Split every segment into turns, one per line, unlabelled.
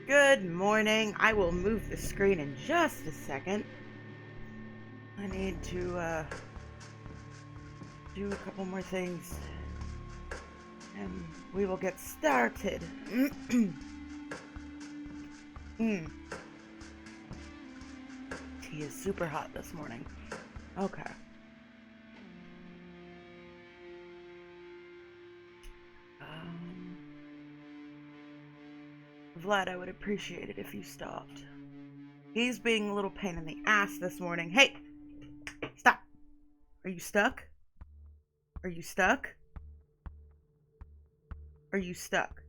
Good morning. I will move the screen in just a second. I need to do a couple more things and we will get started. Tea is super hot this morning. Okay. Vlad, I would appreciate it if you stopped. He's being a little pain in the ass this morning. Hey! Stop! Are you stuck? Are you stuck? Are you stuck?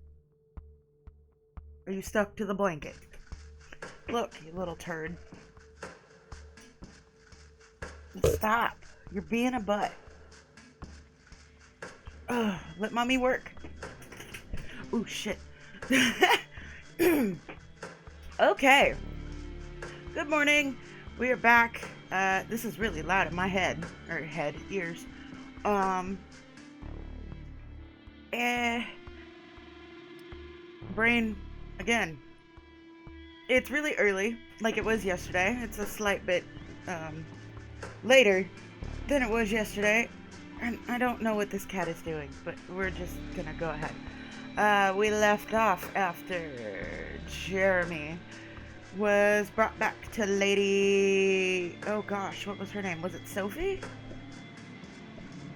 Are you stuck to the blanket? Look, you little turd. Stop. You're being a butt. Ugh, let mommy work. Ooh, shit. Okay. Good morning. We are back. This is really loud in my head. Or ears. Brain, again. It's really early, like it was yesterday. It's a slight bit, later than it was yesterday. And I don't know what this cat is doing, but we're just gonna go ahead. We left off after Jeremy was brought back to Lady... Oh gosh, what was her name? Was it Sophie?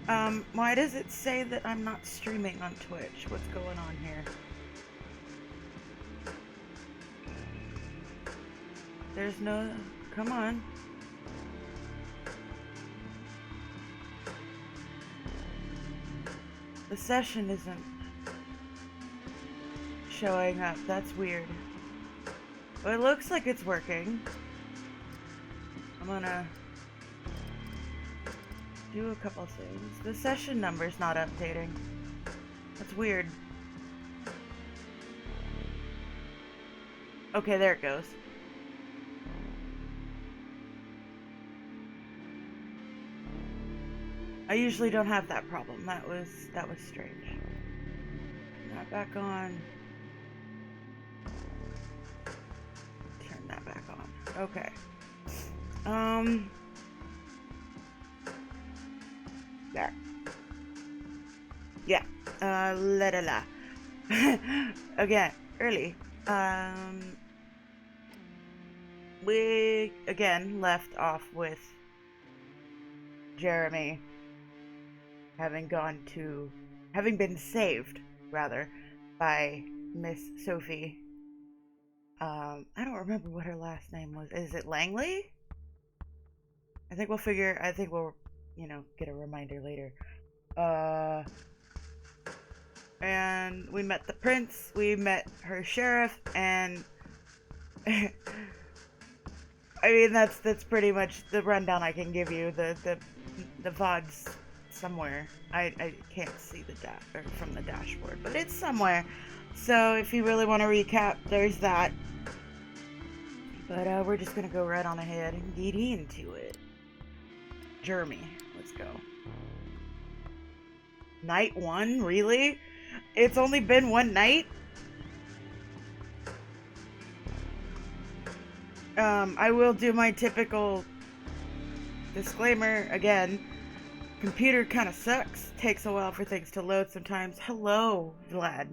Why does it say that I'm not streaming on Twitch? What's going on here? There's no... Come on. The session isn't showing up. That's weird. Well, it looks like it's working. I'm gonna do a couple things. The session number's not updating. That's weird. Okay, there it goes. I usually don't have that problem. That was strange. Turn that back on. Turn that back on. Okay. There. Yeah. La da la. Again, early. We again left off with Jeremy having been saved, rather, by Miss Sophie. I don't remember what her last name was. Is it Langley? I think we'll, get a reminder later. And we met the prince, we met her sheriff, and I mean, that's pretty much the rundown I can give you. The VOD's somewhere. I can't see from the dashboard, but it's somewhere. So if you really want to recap, there's that. But we're just gonna go right on ahead and get into it. Jeremy, let's go. Night 1? Really? It's only been one night? I will do my typical disclaimer again. Computer kind of sucks. Takes a while for things to load sometimes. Hello, Vlad.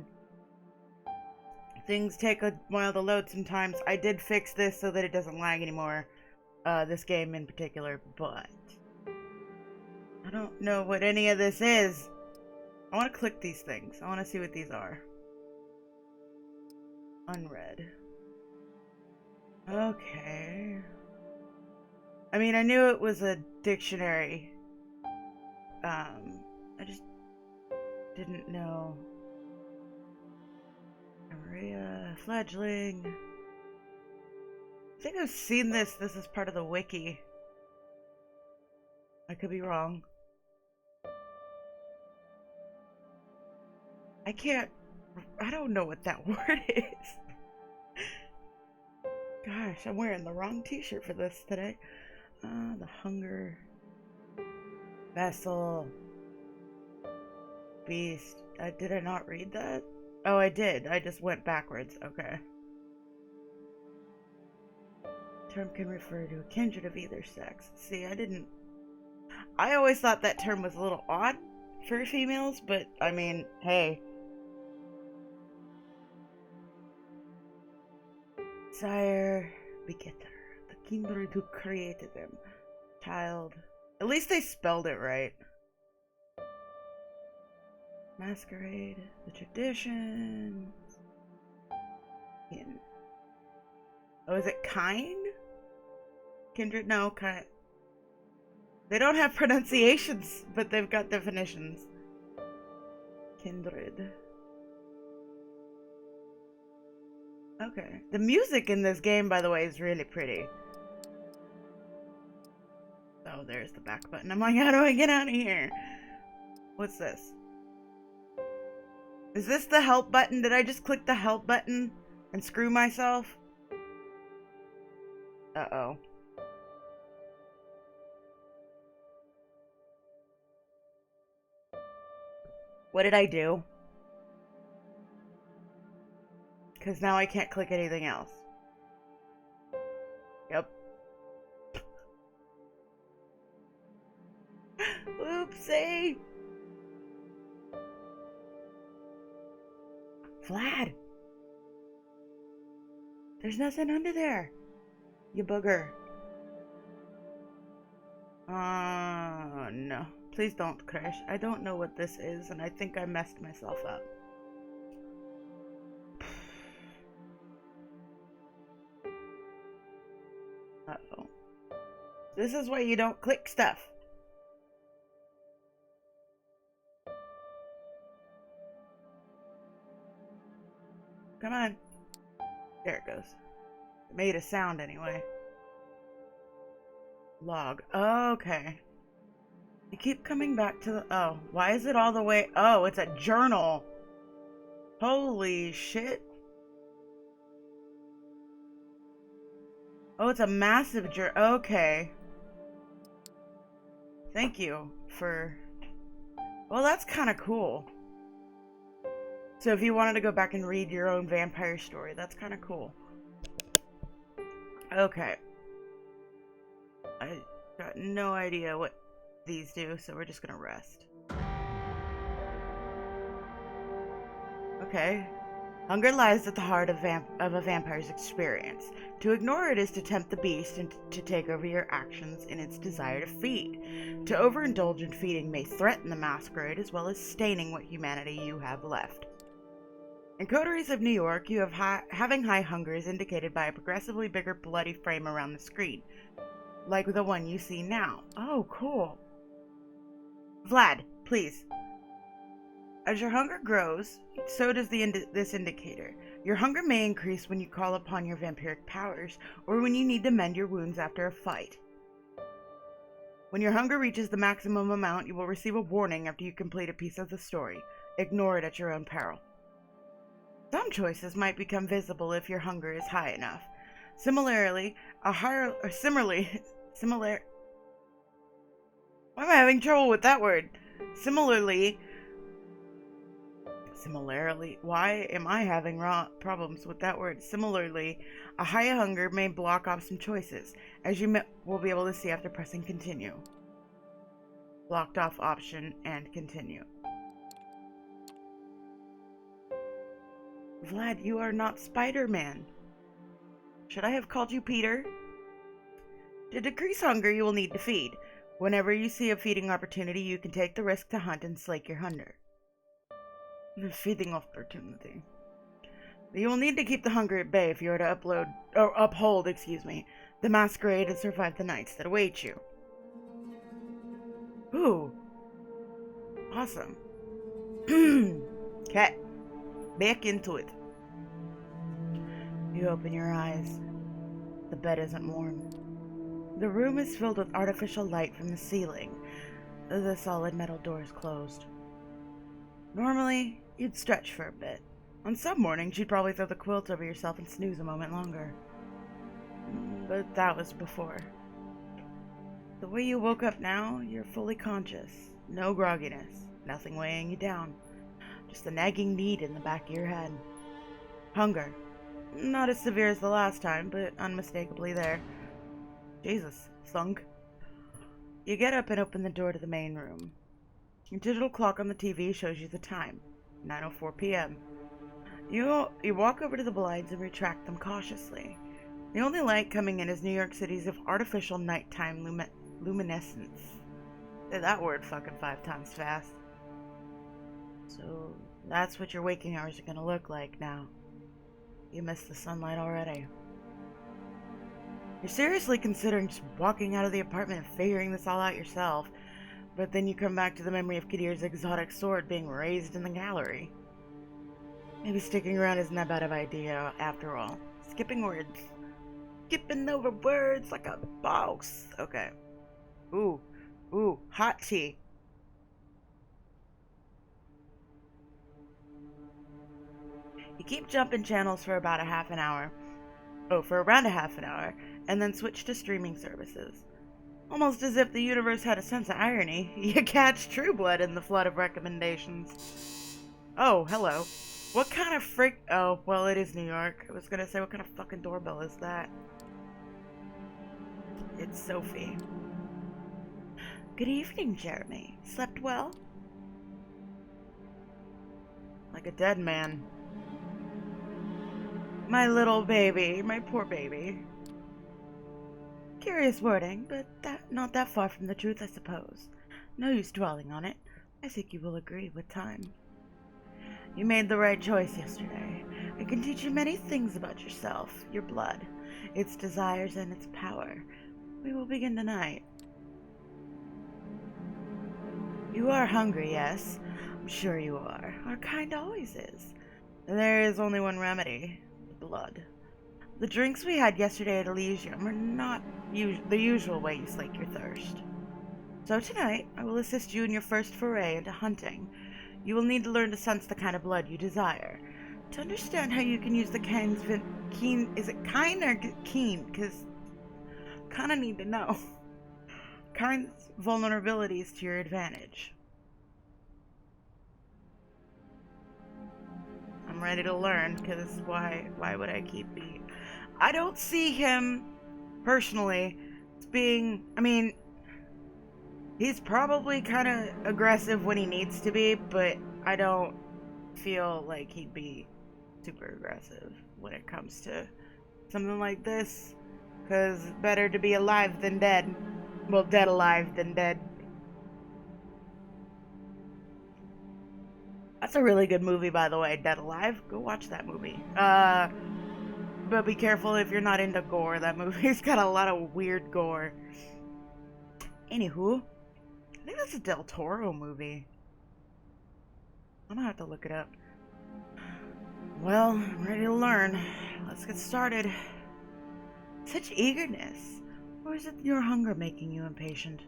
Things take a while to load sometimes. I did fix this so that it doesn't lag anymore. This game in particular, but I don't know what any of this is. I want to click these things. I want to see what these are. Unread. Okay. I mean, I knew it was a dictionary. I just didn't know. Camarilla, fledgling. I think I've seen this. This is part of the wiki. I could be wrong. I don't know what that word is. Gosh, I'm wearing the wrong t-shirt for this today. The hunger. Vessel. Beast. Did I not read that? Oh, I did. I just went backwards. Okay. term can refer to a kindred of either sex. See, I always thought that term was a little odd for females, but I mean, hey. Sire, begetter, the kindred who created them. Child. At least they spelled it right. Masquerade, the traditions. Kin. Oh, is it kind? Kindred? No, kind. They don't have pronunciations, but they've got definitions. Kindred. Okay. The music in this game, by the way, is really pretty. Oh, there's the back button. I'm like, how do I get out of here? What's this? Is this the help button? Did I just click the help button and screw myself? Uh-oh. What did I do? Because now I can't click anything else. Yep. Oopsie. Vlad. There's nothing under there. You booger. No. Please don't crash. I don't know what this is, and I think I messed myself up. Uh-oh. This is why you don't click stuff. Come on. There it goes. It made a sound anyway. Log. Oh, okay. You keep coming back to the... Oh, why is it all the way... Oh, it's a journal. Holy shit. Oh, it's a massive journal. Okay. Thank you for... Well, that's kind of cool. So if you wanted to go back and read your own vampire story, that's kind of cool. Okay. I got no idea what these do, so we're just gonna rest. Okay. Hunger lies at the heart of a vampire's experience. To ignore it is to tempt the beast and to take over your actions in its desire to feed. To overindulge in feeding may threaten the masquerade as well as staining what humanity you have left. In Coteries of New York, you have having high hunger is indicated by a progressively bigger bloody frame around the screen, like the one you see now. Oh, cool. Vlad, please. As your hunger grows, so does this indicator. Your hunger may increase when you call upon your vampiric powers, or when you need to mend your wounds after a fight. When your hunger reaches the maximum amount, you will receive a warning after you complete a piece of the story. Ignore it at your own peril. Some choices might become visible if your hunger is high enough. Similarly, why am I having trouble with that word? Similarly, why am I having problems with that word? Similarly, a high hunger may block off some choices, as you will be able to see after pressing continue. Blocked off option and continue. Vlad, you are not Spider-Man. Should I have called you Peter? To decrease hunger, you will need to feed. Whenever you see a feeding opportunity, you can take the risk to hunt and slake your hunger. The feeding opportunity. You will need to keep the hunger at bay if you are to uphold, the masquerade and survive the nights that await you. Ooh. Awesome. Okay. Back into it. You open your eyes. The bed isn't warm. The room is filled with artificial light from the ceiling. The solid metal door is closed. Normally, you'd stretch for a bit. On some mornings, you'd probably throw the quilt over yourself and snooze a moment longer. But that was before. The way you woke up now, you're fully conscious. No grogginess. Nothing weighing you down. Just a nagging need in the back of your head. Hunger. Not as severe as the last time, but unmistakably there. Jesus, thunk. You get up and open the door to the main room. A digital clock on the TV shows you the time, 9:04 p.m. You walk over to the blinds and retract them cautiously. The only light coming in is New York City's of artificial nighttime luminescence. Say that word fucking 5 times fast. So that's what your waking hours are gonna look like now. You missed the sunlight already. You're seriously considering just walking out of the apartment and figuring this all out yourself, but then you come back to the memory of Kitty's exotic sword being raised in the gallery. Maybe sticking around isn't that bad of an idea after all. Skipping words. Skipping over words like a boss. Okay. Ooh, hot tea. You keep jumping channels for about a half an hour. For around a half an hour, and then switch to streaming services. Almost as if the universe had a sense of irony, you catch True Blood in the flood of recommendations. Oh, hello. What kind of freak... Oh, well, it is New York. I was gonna say, what kind of fucking doorbell is that? It's Sophie. Good evening, Jeremy. Slept well? Like a dead man. My little baby. My poor baby. Curious wording, but not that far from the truth, I suppose. No use dwelling on it. I think you will agree with time. You made the right choice yesterday. I can teach you many things about yourself, your blood, its desires, and its power. We will begin tonight. You are hungry, yes? I'm sure you are. Our kind always is. There is only one remedy. Blood. The drinks we had yesterday at Elysium are not the usual way you slake your thirst. So tonight, I will assist you in your first foray into hunting. You will need to learn to sense the kind of blood you desire. To understand how you can use the keen... Is it kind or keen? Because kind of need to know. Kind's vulnerabilities to your advantage. I'm ready to learn, because why would I keep being... I don't see him, personally, as being... I mean, he's probably kind of aggressive when he needs to be, but I don't feel like he'd be super aggressive when it comes to something like this, because better to be alive than dead. Well, dead alive than dead. That's a really good movie, by the way, Dead Alive. Go watch that movie. But be careful if you're not into gore. That movie's got a lot of weird gore. Anywho, I think that's a Del Toro movie. I'm gonna have to look it up. Well, I'm ready to learn. Let's get started. Such eagerness. Or is it your hunger making you impatient?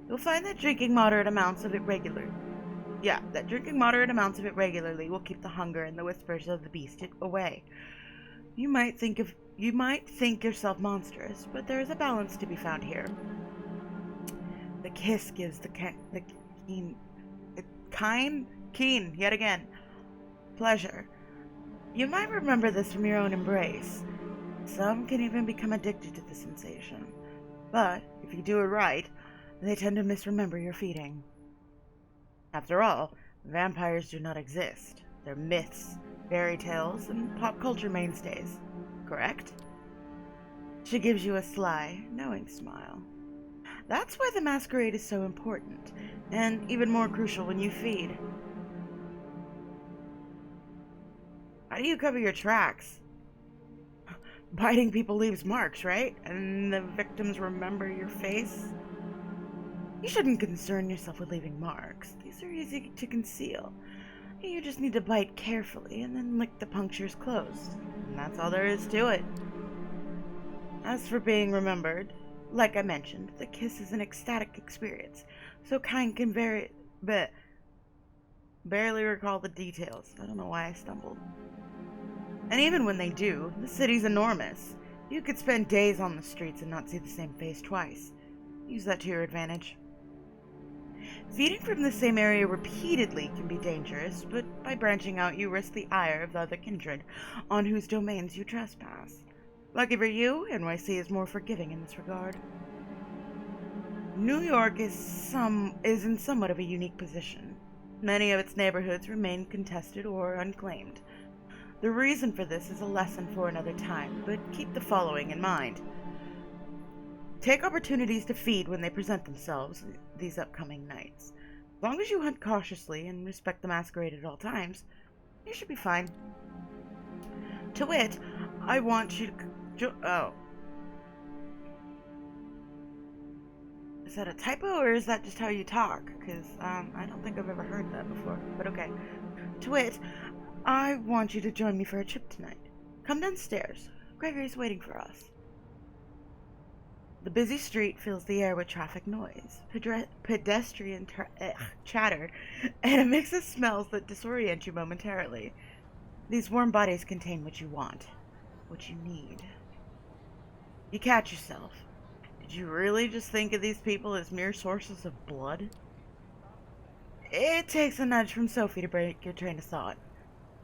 You'll find that drinking moderate amounts of it regularly will keep the hunger and the whispers of the beast away. You might think yourself monstrous, but there is a balance to be found here. The kiss gives the keen yet again pleasure. You might remember this from your own embrace. Some can even become addicted to the sensation, but if you do it right, they tend to misremember your feeding. After all, vampires do not exist. They're myths, fairy tales, and pop culture mainstays. Correct? She gives you a sly, knowing smile. That's why the masquerade is so important, and even more crucial when you feed. How do you cover your tracks? Biting people leaves marks, right? And the victims remember your face? You shouldn't concern yourself with leaving marks. These are easy to conceal. You just need to bite carefully and then lick the punctures closed. And that's all there is to it. As for being remembered, like I mentioned, the kiss is an ecstatic experience, so kind can barely recall the details. I don't know why I stumbled. And even when they do, the city's enormous. You could spend days on the streets and not see the same face twice. Use that to your advantage. Feeding from the same area repeatedly can be dangerous, but by branching out you risk the ire of the other kindred on whose domains you trespass. Lucky for you, NYC is more forgiving in this regard. New York is in somewhat of a unique position. Many of its neighborhoods remain contested or unclaimed. The reason for this is a lesson for another time, but keep the following in mind. Take opportunities to feed when they present themselves these upcoming nights. As long as you hunt cautiously and respect the Masquerade at all times, you should be fine. To wit, I want you to... Oh. Is that a typo, or is that just how you talk? Because, I don't think I've ever heard that before, but okay. To wit, I want you to join me for a trip tonight. Come downstairs. Gregory's waiting for us. The busy street fills the air with traffic noise, pedestrian chatter, and a mix of smells that disorient you momentarily. These warm bodies contain what you want, what you need. You catch yourself. Did you really just think of these people as mere sources of blood? It takes a nudge from Sophie to break your train of thought.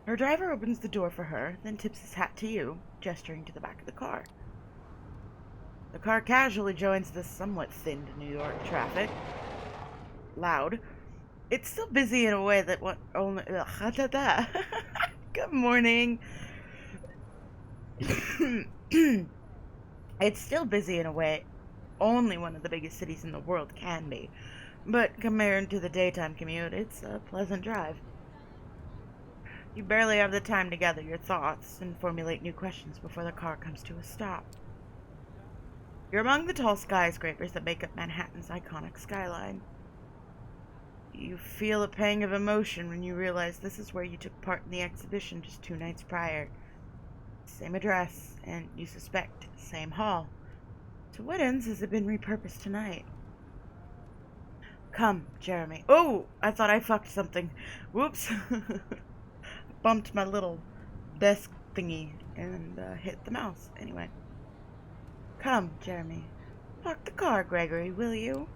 Her driver opens the door for her, then tips his hat to you, gesturing to the back of the car. The car casually joins the somewhat thinned New York traffic. Loud. It's still busy in a way that what only... Good morning. It's still busy in a way only one of the biggest cities in the world can be. But compared to the daytime commute, it's a pleasant drive. You barely have the time to gather your thoughts and formulate new questions before the car comes to a stop. You're among the tall skyscrapers that make up Manhattan's iconic skyline. You feel a pang of emotion when you realize this is where you took part in the exhibition just 2 nights prior. Same address, and you suspect, same hall. To what ends has it been repurposed tonight? Come, Jeremy. Oh, I thought I fucked something. Whoops. Bumped my little desk thingy and hit the mouse. Anyway. Come, Jeremy. Park the car, Gregory, will you?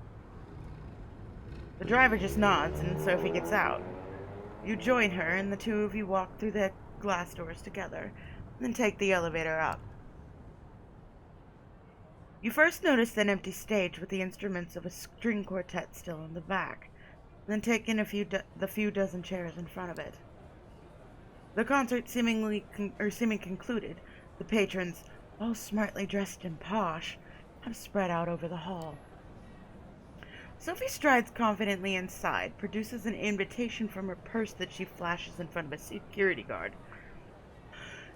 The driver just nods and Sophie gets out. You join her and the two of you walk through the glass doors together, then take the elevator up. You first notice an empty stage with the instruments of a string quartet still in the back, then take in the few dozen chairs in front of it. The concert seeming concluded, the patrons, all smartly dressed and posh, have spread out over the hall. Sophie strides confidently inside, produces an invitation from her purse that she flashes in front of a security guard.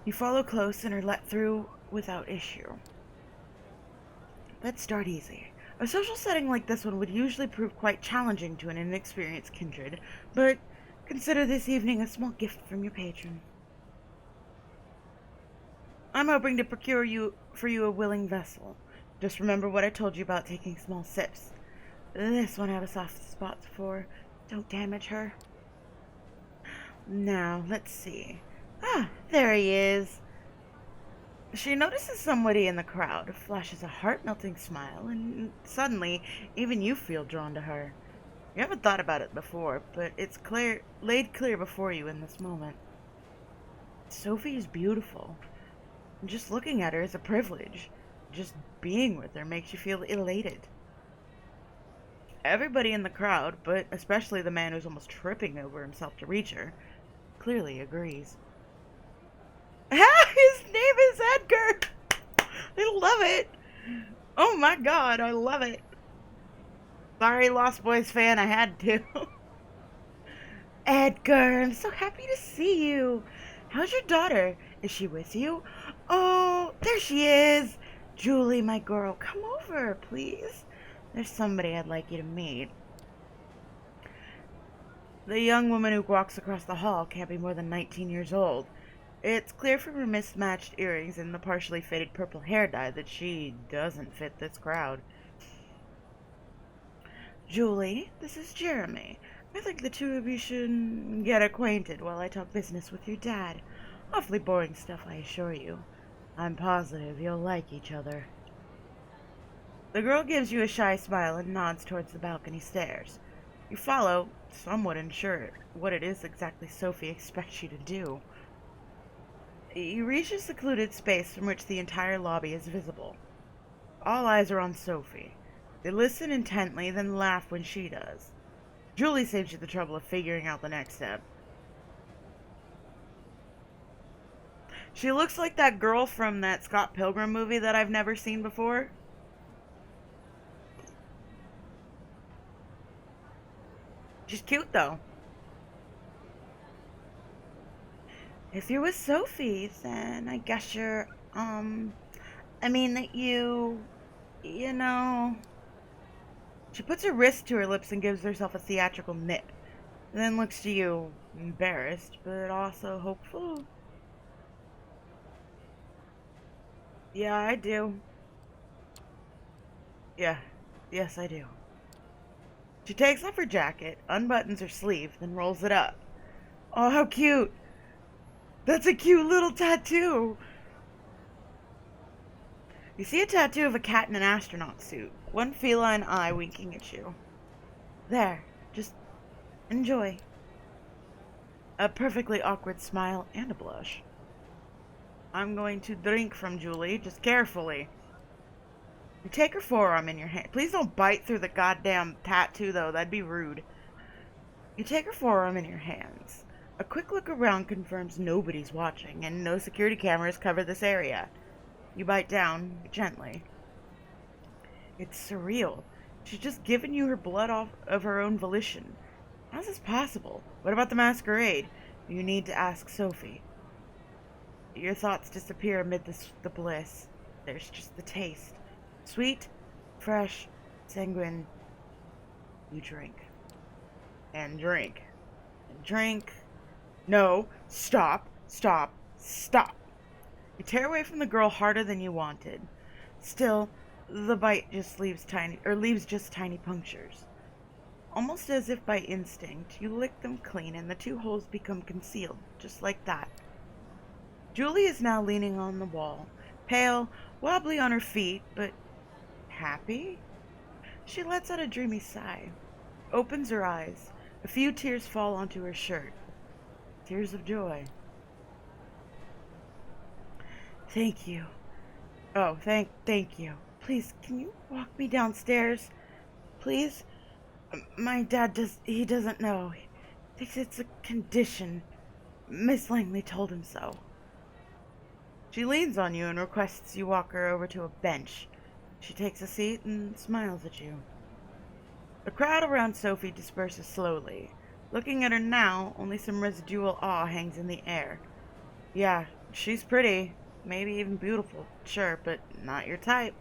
You follow close and are let through without issue. Let's start easy. A social setting like this one would usually prove quite challenging to an inexperienced kindred, but consider this evening a small gift from your patron. I'm hoping to procure for you a willing vessel. Just remember what I told you about taking small sips. This one I have a soft spot for. Don't damage her. Now, let's see. Ah, there he is. She notices somebody in the crowd, flashes a heart-melting smile, and suddenly, even you feel drawn to her. You haven't thought about it before, but it's laid clear before you in this moment. Sophie is beautiful. Just looking at her is a privilege. Just being with her makes you feel elated. Everybody in the crowd, but especially the man who's almost tripping over himself to reach her, clearly agrees. His name is Edgar! I love it! Oh my god, I love it! Sorry, Lost Boys fan, I had to. Edgar, I'm so happy to see you. How's your daughter? Is she with you? Oh, there she is! Julie, my girl, come over, please. There's somebody I'd like you to meet. The young woman who walks across the hall can't be more than 19 years old. It's clear from her mismatched earrings and the partially faded purple hair dye that she doesn't fit this crowd. Julie, this is Jeremy. I think the two of you should get acquainted while I talk business with your dad. Awfully boring stuff, I assure you. I'm positive you'll like each other. The girl gives you a shy smile and nods towards the balcony stairs. You follow, somewhat unsure what it is exactly Sophie expects you to do. You reach a secluded space from which the entire lobby is visible. All eyes are on Sophie. They listen intently, then laugh when she does. Julie saves you the trouble of figuring out the next step. She looks like that girl from that Scott Pilgrim movie that I've never seen before. She's cute, though. If you're with Sophie, then I guess you're, I mean that you know... She puts her wrist to her lips and gives herself a theatrical nip, and then looks to you, embarrassed, but also hopeful. Yeah, I do. Yeah, yes, I do. She takes off her jacket, unbuttons her sleeve, then rolls it up. Oh, how cute! That's a cute little tattoo! You see a tattoo of a cat in an astronaut suit, one feline eye winking at you. There, just enjoy. A perfectly awkward smile and a blush. I'm going to drink from Julie, just carefully. You take her forearm in your hand. Please don't bite through the goddamn tattoo, though. That'd be rude. You take her forearm in your hands. A quick look around confirms nobody's watching, and no security cameras cover this area. You bite down, gently. It's surreal. She's just given you her blood off of her own volition. How's this possible? What about the masquerade? You need to ask Sophie. Your thoughts disappear amid the bliss. There's just the taste. Sweet, fresh, sanguine. You drink. And drink. And drink. No. Stop. Stop. Stop. You tear away from the girl harder than you wanted. Still, the bite just leaves just tiny punctures. Almost as if by instinct, you lick them clean and the two holes become concealed, just like that. Julie is now leaning on the wall, pale, wobbly on her feet, but happy? She lets out a dreamy sigh, opens her eyes. A few tears fall onto her shirt. Tears of joy. Thank you. Oh, thank you. Please, can you walk me downstairs? Please? My dad he doesn't know. He thinks it's a condition. Miss Langley told him so. She leans on you and requests you walk her over to a bench. She takes a seat and smiles at you. The crowd around Sophie disperses slowly. Looking at her now, only some residual awe hangs in the air. Yeah, she's pretty. Maybe even beautiful, sure, but not your type.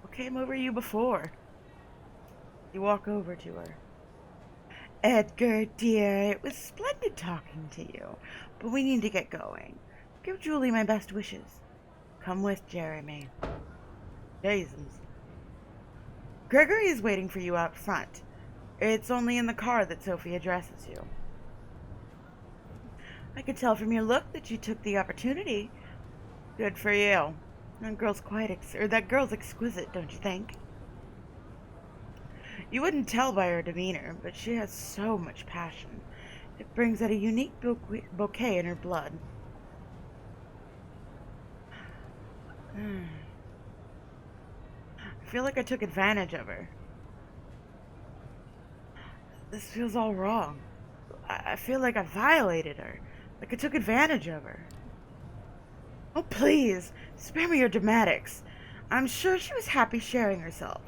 What came over you before? You walk over to her. Edgar, dear, it was splendid talking to you, but we need to get going. Give Julie my best wishes. Come with Jeremy. Jesus. Gregory is waiting for you out front. It's only in the car that Sophie addresses you. I could tell from your look that you took the opportunity. Good for you. That girl's exquisite, don't you think? You wouldn't tell by her demeanor, but she has so much passion. It brings out a unique bouquet in her blood. I feel like I took advantage of her. This feels all wrong. I feel like I violated her. Like I took advantage of her. Oh, please, spare me your dramatics. I'm sure she was happy sharing herself.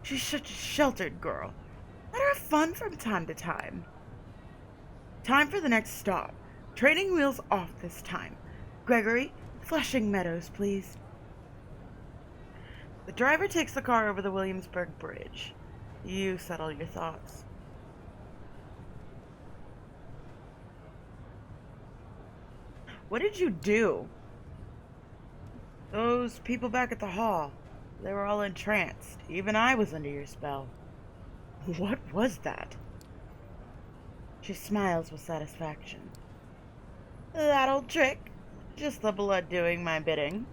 She's such a sheltered girl. Let her have fun from time to time. Time for the next stop. Training wheels off this time. Gregory, Flushing Meadows, please. The driver takes the car over the Williamsburg Bridge. You settle your thoughts. What did you do? Those people back at the hall, they were all entranced. Even I was under your spell. What was that? She smiles with satisfaction. That old trick. Just the blood doing my bidding.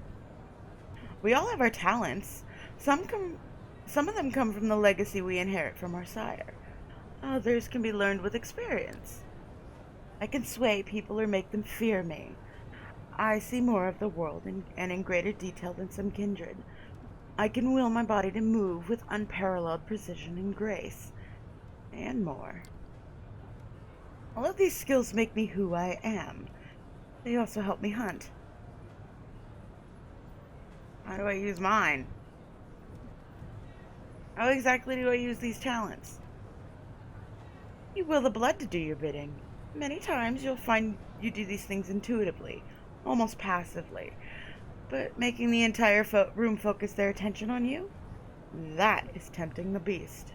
We all have our talents. Some of them come from the legacy we inherit from our sire. Others can be learned with experience. I can sway people or make them fear me. I see more of the world and in greater detail than some kindred. I can will my body to move with unparalleled precision and grace, and more. All of these skills make me who I am. They also help me hunt. How do I use mine? How exactly do I use these talents? You will the blood to do your bidding. Many times you'll find you do these things intuitively, almost passively. But making the entire room focus their attention on you? That is tempting the beast.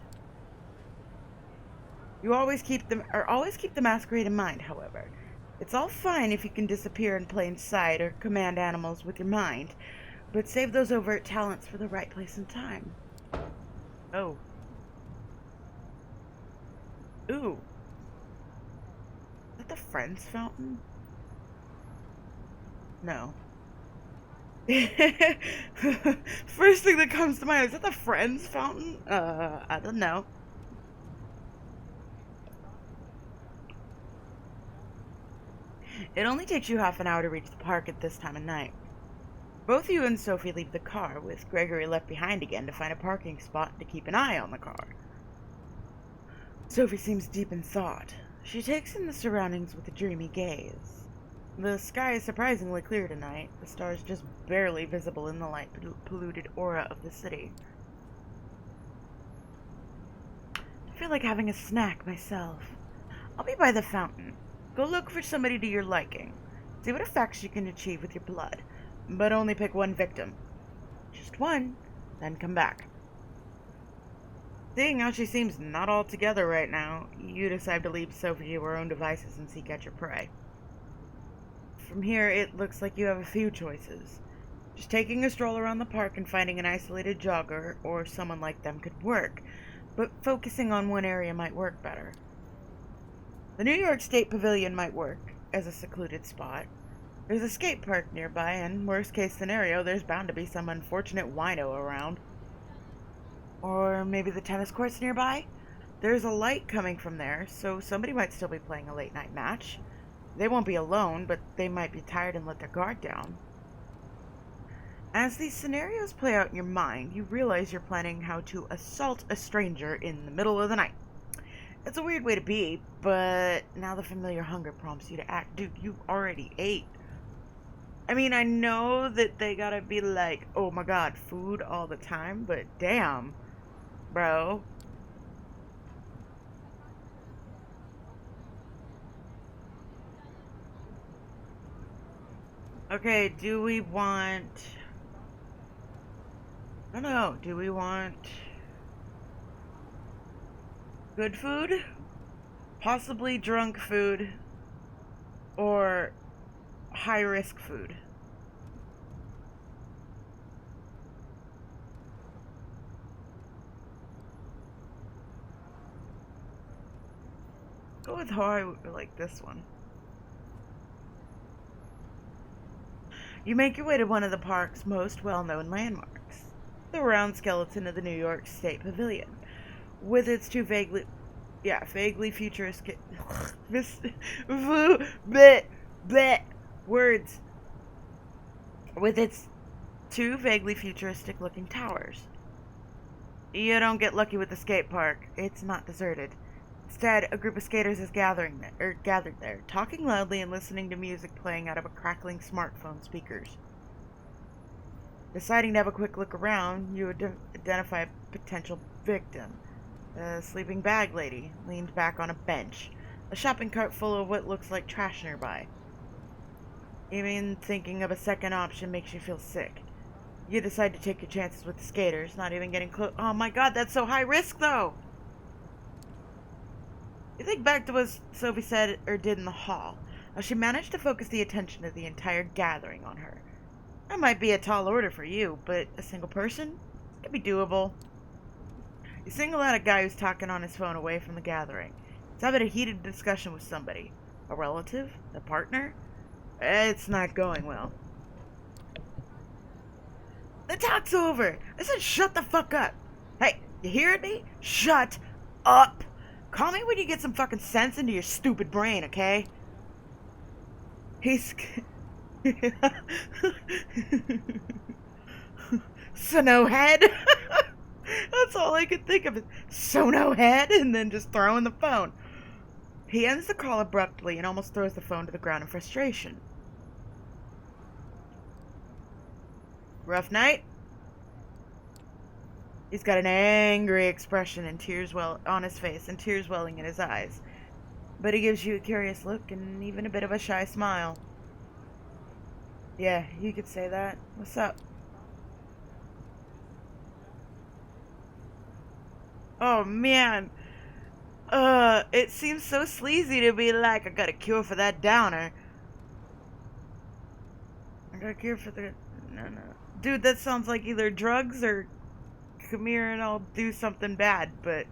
You always keep the Masquerade in mind, however. It's all fine if you can disappear in plain sight or command animals with your mind, but save those overt talents for the right place and time. Oh. Ooh. Is that the Friends fountain? No. First thing that comes to mind, is that the Friends fountain? I don't know. It only takes you half an hour to reach the park at this time of night. Both you and Sophie leave the car, with Gregory left behind again to find a parking spot and to keep an eye on the car. Sophie seems deep in thought. She takes in the surroundings with a dreamy gaze. The sky is surprisingly clear tonight, the stars just barely visible in the light-polluted aura of the city. I feel like having a snack myself. I'll be by the fountain. Go look for somebody to your liking. See what effects you can achieve with your blood, but only pick one victim. Just one, then come back. Seeing how she seems not all together right now, you decide to leave Sophie to her own devices and seek out your prey. From here, it looks like you have a few choices. Just taking a stroll around the park and finding an isolated jogger or someone like them could work, but focusing on one area might work better. The New York State Pavilion might work as a secluded spot. There's a skate park nearby, and worst case scenario, there's bound to be some unfortunate wino around. Or maybe the tennis courts nearby? There's a light coming from there, so somebody might still be playing a late night match. They won't be alone, but they might be tired and let their guard down. As these scenarios play out in your mind, you realize you're planning how to assault a stranger in the middle of the night. It's a weird way to be, but now the familiar hunger prompts you to act. Dude, you already ate. I mean, I know that they gotta be like, oh my god, food all the time, but damn, bro. Okay, do we want... I don't know, do we want... good food? Possibly drunk food? Or high-risk food? Go with how I like this one. You make your way to one of the park's most well-known landmarks, the round skeleton of the New York State Pavilion, with its two vaguely futuristic, words, with its two vaguely futuristic-looking towers. You don't get lucky with the skate park; it's not deserted. Instead, a group of skaters is gathered there, talking loudly and listening to music playing out of a crackling smartphone speakers. Deciding to have a quick look around, you identify a potential victim. A sleeping bag lady, leaned back on a bench, a shopping cart full of what looks like trash nearby. Even thinking of a second option makes you feel sick. You decide to take your chances with the skaters, not even getting close. Oh my god, that's so high risk, though! You think back to what Sophie said or did in the hall, how she managed to focus the attention of the entire gathering on her. That might be a tall order for you, but a single person? It could be doable. You single out a guy who's talking on his phone away from the gathering. He's having a heated discussion with somebody. A relative? A partner? It's not going well. The talk's over! I said shut the fuck up! Hey, you hearing me? Shut up! Call me when you get some fucking sense into your stupid brain, okay? He Sono head. That's all I could think of. Sono head, and then just throwing the phone. He ends the call abruptly and almost throws the phone to the ground in frustration. Rough night? He's got an angry expression and tears on his face and tears welling in his eyes. But he gives you a curious look and even a bit of a shy smile. Yeah, you could say that. What's up? Oh man. It seems so sleazy to be like, I got a cure for that downer. I got a cure for the... No. Dude, that sounds like either drugs or Camarilla and I'll do something bad, but...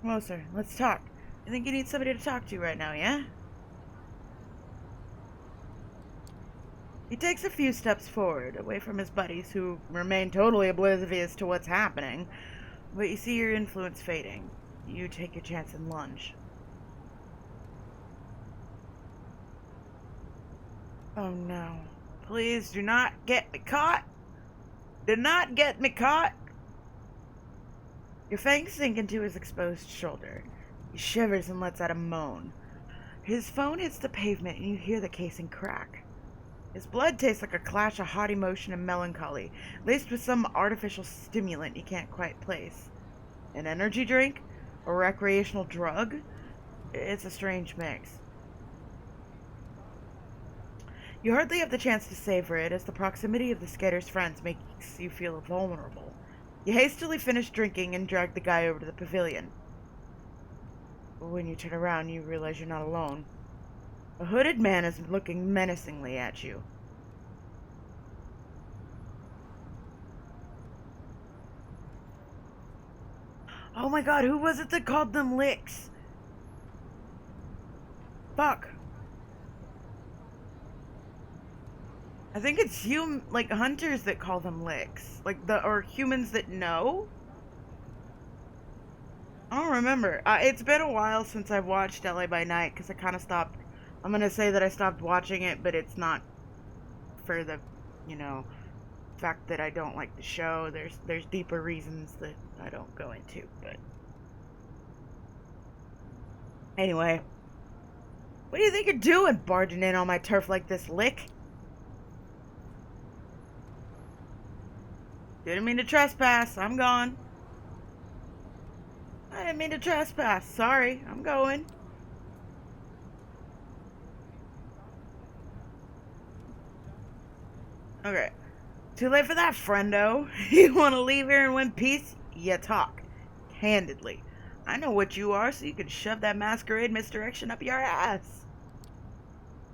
Well, sir, let's talk. I think you need somebody to talk to right now, yeah? He takes a few steps forward, away from his buddies, who remain totally oblivious to what's happening. But you see your influence fading. You take your chance and lunge. Oh no. Please do not get me caught. Do not get me caught. Your fangs sink into his exposed shoulder. He shivers and lets out a moan. His phone hits the pavement and you hear the casing crack. His blood tastes like a clash of hot emotion and melancholy, laced with some artificial stimulant you can't quite place. An energy drink? A recreational drug? It's a strange mix. You hardly have the chance to savor it, as the proximity of the skater's friends makes you feel vulnerable. You hastily finish drinking and drag the guy over to the pavilion. When you turn around, you realize you're not alone. A hooded man is looking menacingly at you. Oh my god, who was it that called them licks? Fuck. I think it's like hunters that call them licks. Or humans that know? I don't remember. It's been a while since I've watched LA by Night, because I kind of stopped. I'm going to say that I stopped watching it, but it's not for the, fact that I don't like the show. There's deeper reasons that I don't go into, but... Anyway. What do you think you're doing, barging in on my turf like this, lick? Didn't mean to trespass. I'm gone. I didn't mean to trespass. Sorry. I'm going. Okay. Too late for that, friendo. You want to leave here in one piece? You talk. Candidly. I know what you are, so you can shove that masquerade misdirection up your ass.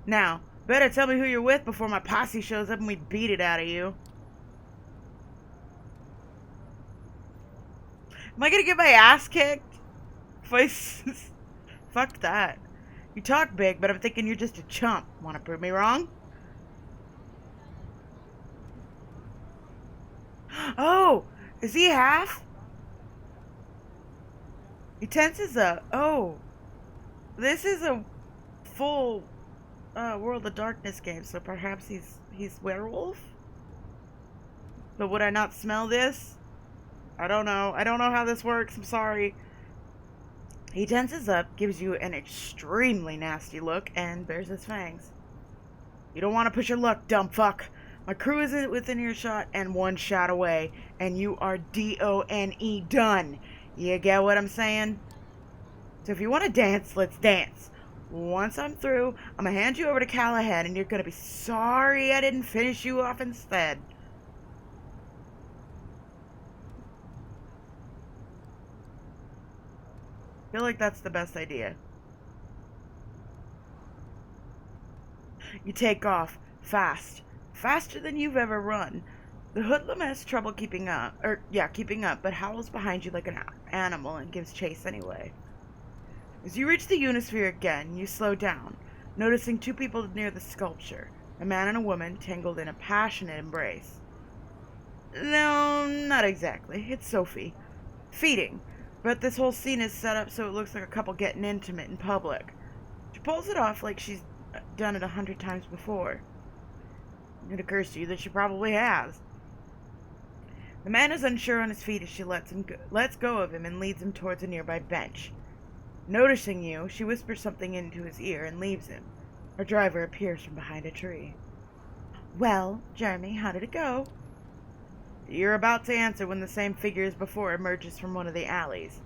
Now, better tell me who you're with before my posse shows up and we beat it out of you. Am I gonna get my ass kicked? Fuck that. You talk big, but I'm thinking you're just a chump. Wanna prove me wrong? Oh! Is he half? He tenses up. Oh. This is a full World of Darkness game, so perhaps he's werewolf? But would I not smell this? I don't know. I don't know how this works. I'm sorry. He tenses up, gives you an extremely nasty look, and bares his fangs. You don't want to push your luck, dumb fuck. My crew is within earshot and one shot away, and you are D-O-N-E done. You get what I'm saying? So if you want to dance, let's dance. Once I'm through, I'm going to hand you over to Callahan, and you're going to be sorry I didn't finish you off instead. I feel like that's the best idea. You take off, fast. Faster than you've ever run. The hoodlum has trouble keeping up, but howls behind you like an animal and gives chase anyway. As you reach the Unisphere again, you slow down, noticing two people near the sculpture, a man and a woman tangled in a passionate embrace. No, not exactly. It's Sophie. Feeding. But this whole scene is set up so it looks like a couple getting intimate in public. She pulls it off like she's done it 100 times before. It occurs to you that she probably has. The man is unsure on his feet as she lets go of him and leads him towards a nearby bench. Noticing you, she whispers something into his ear and leaves him. Her driver appears from behind a tree. Well, Jeremy, how did it go? You're about to answer when the same figure as before emerges from one of the alleys.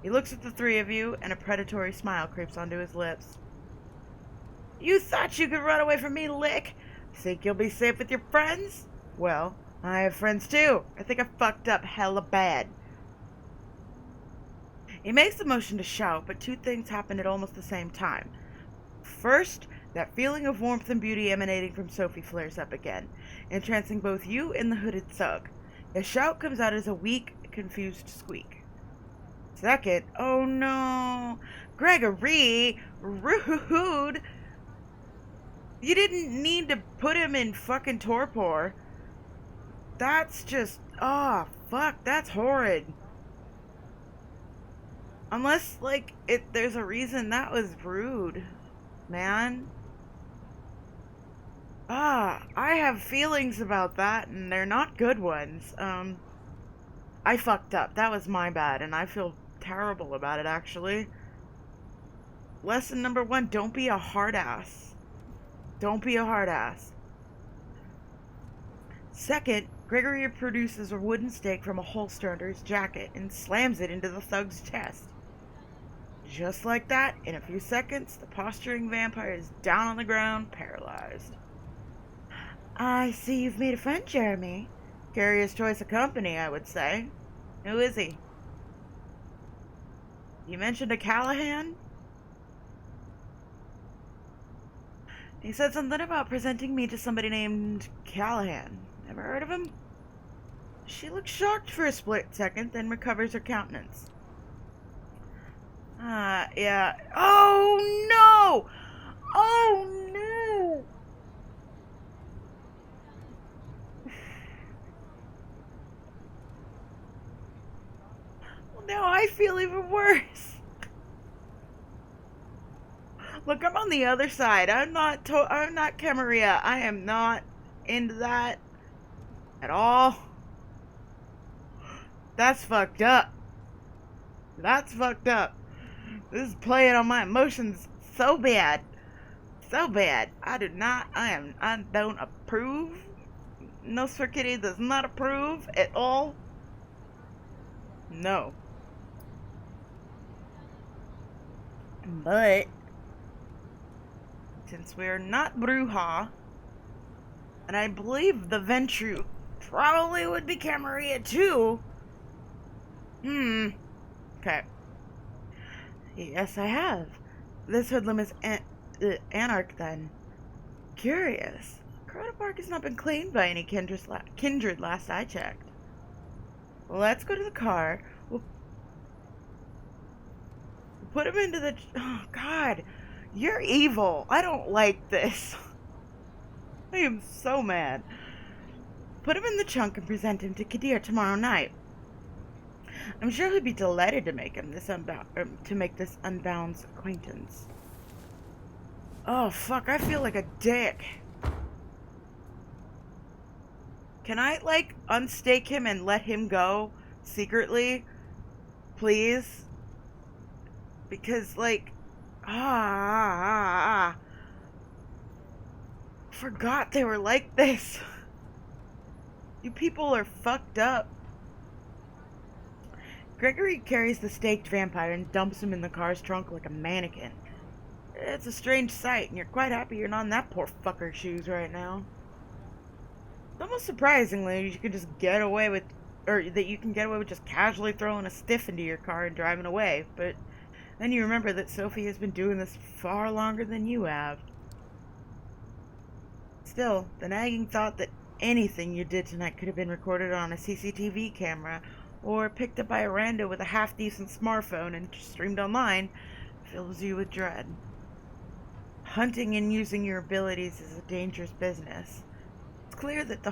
He looks at the three of you, and a predatory smile creeps onto his lips. You thought you could run away from me, Lick? Think you'll be safe with your friends? Well, I have friends too. I think I fucked up hella bad. He makes the motion to shout, but two things happen at almost the same time. First, that feeling of warmth and beauty emanating from Sophie flares up again, entrancing both you and the hooded thug. His shout comes out as a weak, confused squeak. Second, oh no, Gregory, rude. You didn't need to put him in fucking torpor. That's just, fuck, that's horrid. Unless, like, there's a reason that was rude, man. I have feelings about that, and they're not good ones. I fucked up. That was my bad, and I feel terrible about it, actually. Lesson number 1, don't be a hard ass. Don't be a hard ass. Second, Gregory produces a wooden stake from a holster under his jacket and slams it into the thug's chest. Just like that, in a few seconds, the posturing vampire is down on the ground, paralyzed. I see you've made a friend, Jeremy. Curious choice of company, I would say. Who is he? You mentioned a Callahan? He said something about presenting me to somebody named Callahan. Ever heard of him? She looks shocked for a split second, then recovers her countenance. Yeah. Oh, no! Oh, no! Well, now I feel even worse. Look, I'm on the other side. I'm not Camarilla. I am not into that at all. That's fucked up. That's fucked up. This is playing on my emotions so bad. So bad. I don't approve. NosferKitty does not approve at all. No. But since we're not Bruja, and I believe the Ventru probably would be Camarilla too. Okay. Yes, I have. This hoodlum is Anarch, then. Curious. Corona Park has not been claimed by any kindred last I checked. Let's go to the car. We'll put him into the... Oh, God. You're evil. I don't like this. I am so mad. Put him in the trunk and present him to Kadir tomorrow night. I'm sure he'll be delighted to make this unbound's acquaintance. Oh, fuck, I feel like a dick. Can I, like, unstake him and let him go secretly? Please? Because, like, forgot they were like this. You people are fucked up. Gregory carries the staked vampire and dumps him in the car's trunk like a mannequin. It's a strange sight, and you're quite happy you're not in that poor fucker's shoes right now. Almost surprisingly, you can get away with just casually throwing a stiff into your car and driving away, but then you remember that Sophie has been doing this far longer than you have. Still, the nagging thought that anything you did tonight could have been recorded on a CCTV camera or picked up by a rando with a half-decent smartphone and streamed online fills you with dread. Hunting and using your abilities is a dangerous business. It's clear that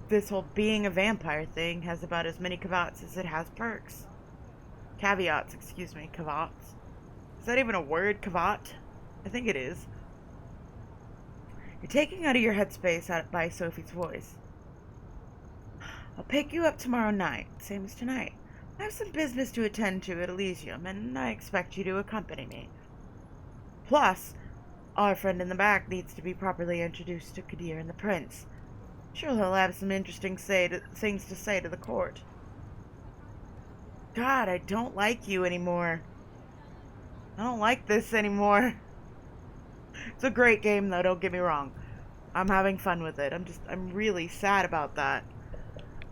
this whole being a vampire thing has about as many caveats as it has perks. Caveats, excuse me, cavats. Is that even a word, cavat? I think it is. You're taking out of your headspace by Sophie's voice. I'll pick you up tomorrow night, same as tonight. I have some business to attend to at Elysium, and I expect you to accompany me. Plus, our friend in the back needs to be properly introduced to Kadir and the Prince. Sure, he'll have some interesting things to say to the court. God, I don't like you anymore. I don't like this anymore. It's a great game, though, don't get me wrong. I'm having fun with it. I'm really sad about that.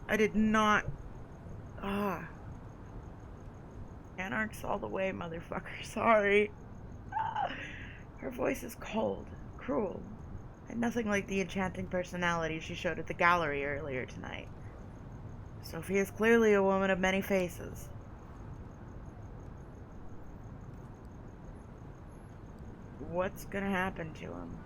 I did not... Anarchs all the way, motherfucker. Sorry. Her voice is cold, cruel, and nothing like the enchanting personality she showed at the gallery earlier tonight. Sophie is clearly a woman of many faces. What's gonna happen to him?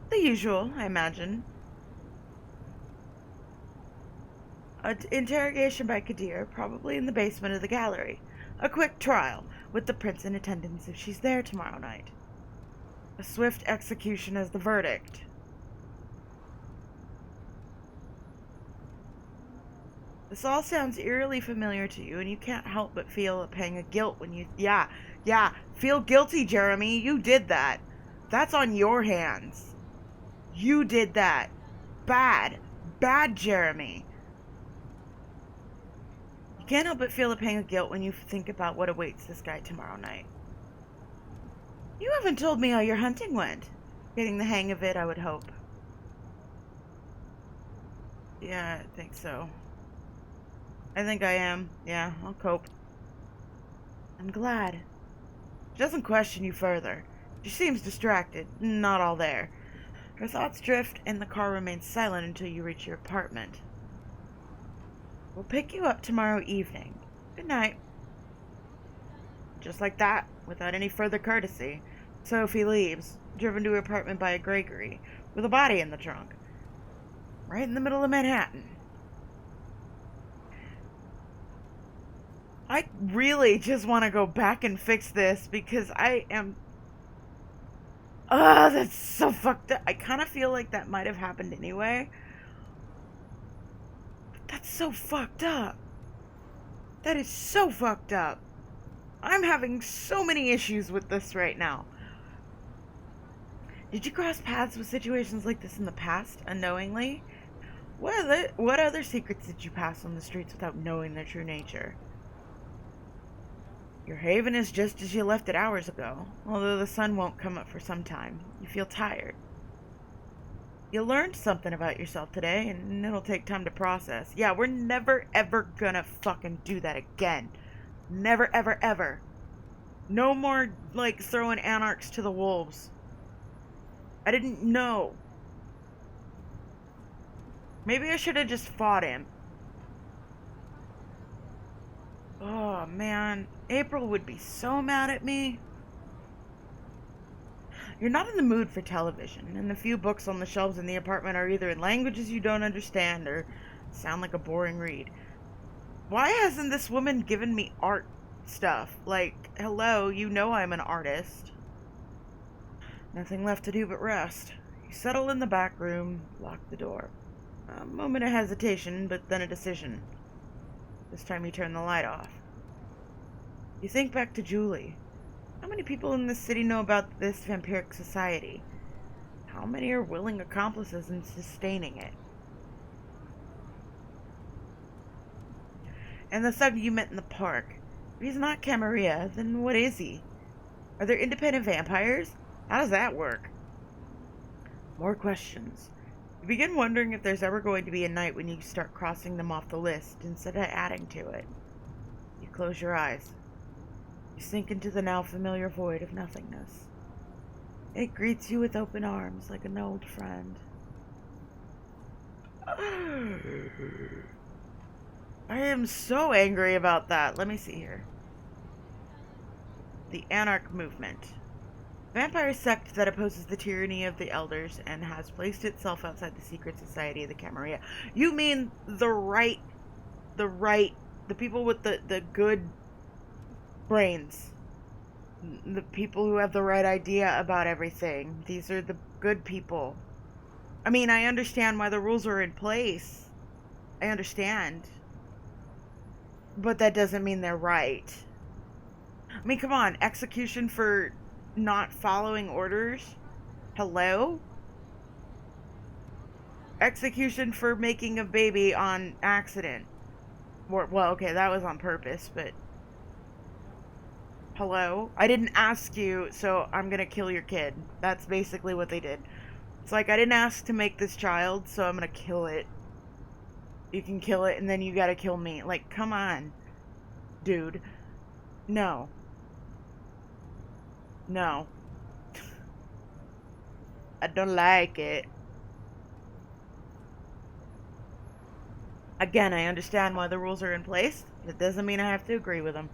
The usual, I imagine. An interrogation by Kadir, probably in the basement of the gallery. A quick trial, with the prince in attendance if she's there tomorrow night. A swift execution as the verdict. This all sounds eerily familiar to you, and you can't help but feel a pang of guilt when you... Yeah, feel guilty, Jeremy. You did that. That's on your hands. You did that. Bad, Jeremy. You can't help but feel a pang of guilt when you think about what awaits this guy tomorrow night. You haven't told me how your hunting went. Getting the hang of it, I would hope. Yeah, I think so. I think I am. Yeah, I'll cope. I'm glad. She doesn't question you further. She seems distracted, not all there. Her thoughts drift, and the car remains silent until you reach your apartment. We'll pick you up tomorrow evening. Good night. Just like that, without any further courtesy, Sophie leaves, driven to her apartment by a Gregory, with a body in the trunk. Right in the middle of Manhattan. I really just want to go back and fix this because I am... that's so fucked up. I kind of feel like that might have happened anyway. But that's so fucked up. That is so fucked up. I'm having so many issues with this right now. Did you cross paths with situations like this in the past, unknowingly? What other secrets did you pass on the streets without knowing their true nature? Your haven is just as you left it hours ago, although the sun won't come up for some time. You feel tired. You learned something about yourself today, and it'll take time to process. Yeah, we're never ever gonna fucking do that again. Never ever ever. No more, like, throwing Anarchs to the wolves. I didn't know. Maybe I should have just fought him. Oh, man. April would be so mad at me. You're not in the mood for television, and the few books on the shelves in the apartment are either in languages you don't understand or sound like a boring read. Why hasn't this woman given me art stuff? Like, hello, you know I'm an artist. Nothing left to do but rest. You settle in the back room, lock the door. A moment of hesitation, but then a decision. This time you turn the light off. You think back to Julie. How many people in this city know about this vampiric society? How many are willing accomplices in sustaining it? And the thug you met in the park. If he's not Camarilla, then what is he? Are there independent vampires? How does that work? More questions. You begin wondering if there's ever going to be a night when you start crossing them off the list instead of adding to it. You close your eyes. You sink into the now familiar void of nothingness. It greets you with open arms like an old friend. I am so angry about that. Let me see here. The Anarch movement. Vampire sect that opposes the tyranny of the elders and has placed itself outside the secret society of the Camarilla. You mean the people with the good brains. The people who have the right idea about everything. These are the good people. I mean, I understand why the rules are in place. I understand. But that doesn't mean they're right. I mean, come on. Execution for not following orders? Hello? Execution for making a baby on accident. Well, okay, that was on purpose, but... Hello? I didn't ask you, so I'm gonna kill your kid. That's basically what they did. It's like, I didn't ask to make this child, so I'm gonna kill it. You can kill it, and then you gotta kill me. Like, come on. Dude. No. No. I don't like it. Again, I understand why the rules are in place. It doesn't mean I have to agree with them.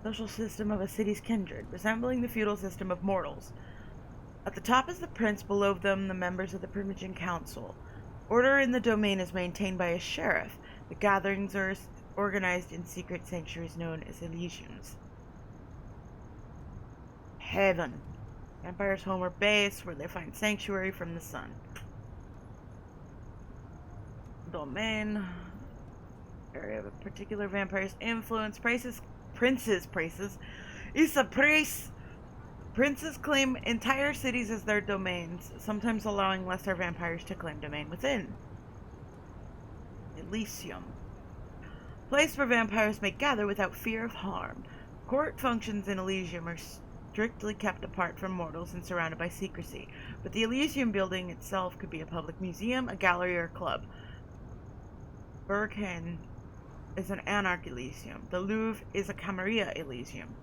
Social system of a city's kindred, resembling the feudal system of mortals. At the top is the prince, below them the members of the Primogen Council. Order in the domain is maintained by a sheriff. The gatherings are organized in secret sanctuaries known as Elysiums. Heaven. Vampires' home or base, where they find sanctuary from the sun. Domain. Area of a particular vampire's influence. Prince's prices. Is a price. Princes claim entire cities as their domains, sometimes allowing lesser vampires to claim domain within. Elysium. Place where vampires may gather without fear of harm. Court functions in Elysium are strictly kept apart from mortals and surrounded by secrecy, but the Elysium building itself could be a public museum, a gallery, or a club. Berghain is an Anarch Elysium. The Louvre is a Camarilla Elysium.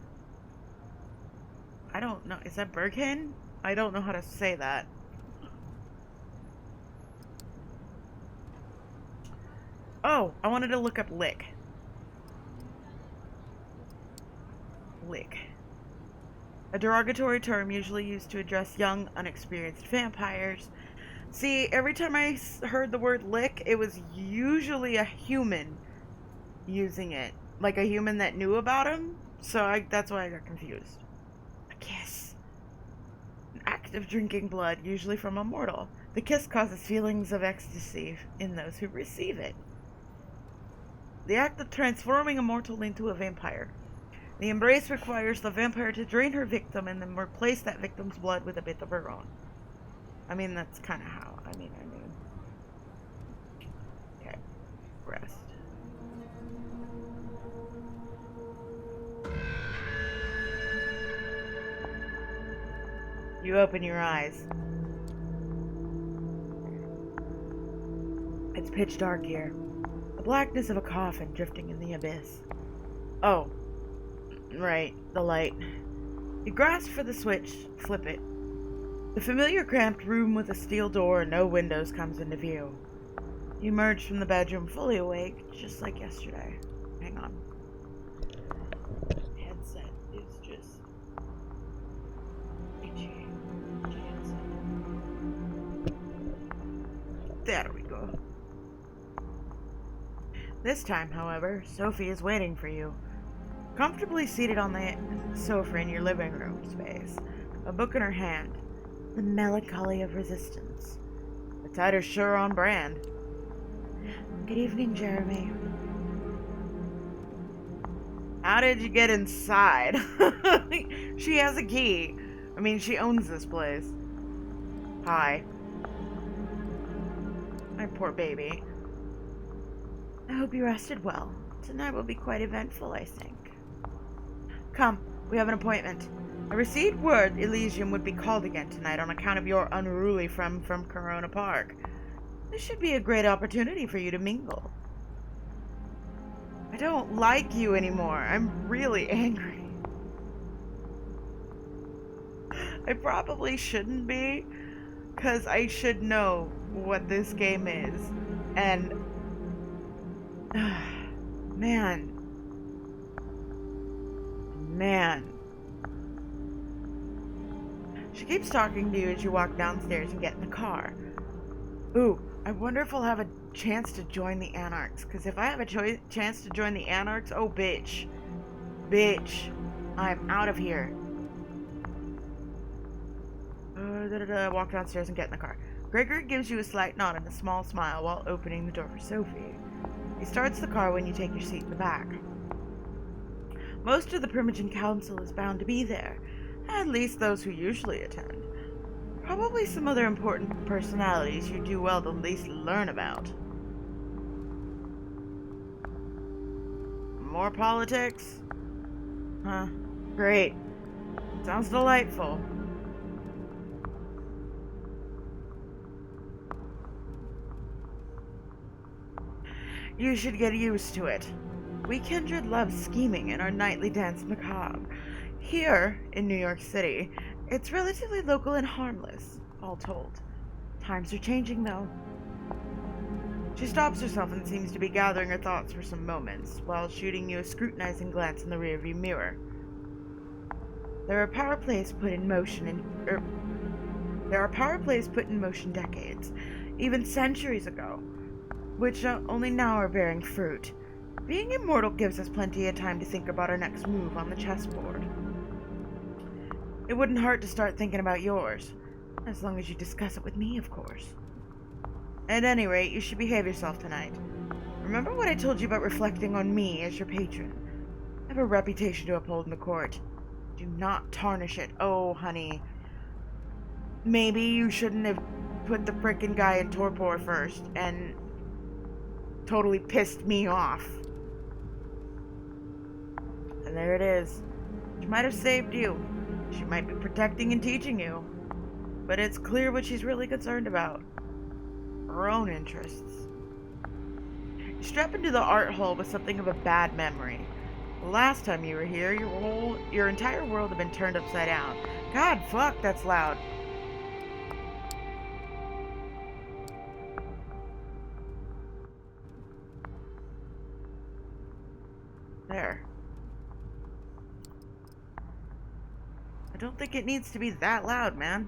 I don't know. Is that Berghain? I don't know how to say that. Oh, I wanted to look up lick. Lick. A derogatory term usually used to address young, unexperienced vampires. See, every time I heard the word lick, it was usually a human using it. Like a human that knew about him. So that's why I got confused. A kiss. An act of drinking blood, usually from a mortal. The kiss causes feelings of ecstasy in those who receive it. The act of transforming a mortal into a vampire. The embrace requires the vampire to drain her victim and then replace that victim's blood with a bit of her own. I mean, that's kind of how. I mean. Okay. Rest. You open your eyes. It's pitch dark here. The blackness of a coffin drifting in the abyss. Oh. Right, the light. You grasp for the switch, flip it. The familiar cramped room with a steel door and no windows comes into view. You emerge from the bedroom fully awake, just like yesterday. Hang on. Headset is just... There we go. This time, however, Sophie is waiting for you. Comfortably seated on the sofa in your living room space, a book in her hand. The Melancholy of Resistance. The title's sure on brand. Good evening, Jeremy. How did you get inside? She has a key. I mean, she owns this place. Hi. My poor baby. I hope you rested well. Tonight will be quite eventful, I think. Come, we have an appointment. I received word Elysium would be called again tonight on account of your unruly from Corona Park. This should be a great opportunity for you to mingle. I don't like you anymore. I'm really angry. I probably shouldn't be, because I should know what this game is. And... Man. She keeps talking to you as you walk downstairs and get in the car. Ooh, I wonder if I'll have a chance to join the Anarchs. Because if I have a chance to join the Anarchs, oh, bitch. Bitch. I'm out of here. Walk downstairs and get in the car. Gregory gives you a slight nod and a small smile while opening the door for Sophie. He starts the car when you take your seat in the back. Most of the Primogen Council is bound to be there, at least those who usually attend. Probably some other important personalities you do well to at least learn about. More politics? Huh. Great. Sounds delightful. You should get used to it. We kindred love scheming in our nightly dance macabre. Here, in New York City, it's relatively local and harmless, all told. Times are changing, though. She stops herself and seems to be gathering her thoughts for some moments, while shooting you a scrutinizing glance in the rearview mirror. There are power plays put in motion decades, even centuries ago, which only now are bearing fruit. Being immortal gives us plenty of time to think about our next move on the chessboard. It wouldn't hurt to start thinking about yours, as long as you discuss it with me, of course. At any rate, you should behave yourself tonight. Remember what I told you about reflecting on me as your patron. I have a reputation to uphold in the court. Do not tarnish it. Oh, honey. Maybe you shouldn't have put the frickin' guy in torpor first and totally pissed me off. And there it is. She might have saved you. She might be protecting and teaching you. But it's clear what she's really concerned about. Her own interests. You strap into the art hall with something of a bad memory. The last time you were here, your entire world had been turned upside down. God, fuck, that's loud. There. I don't think it needs to be that loud, man.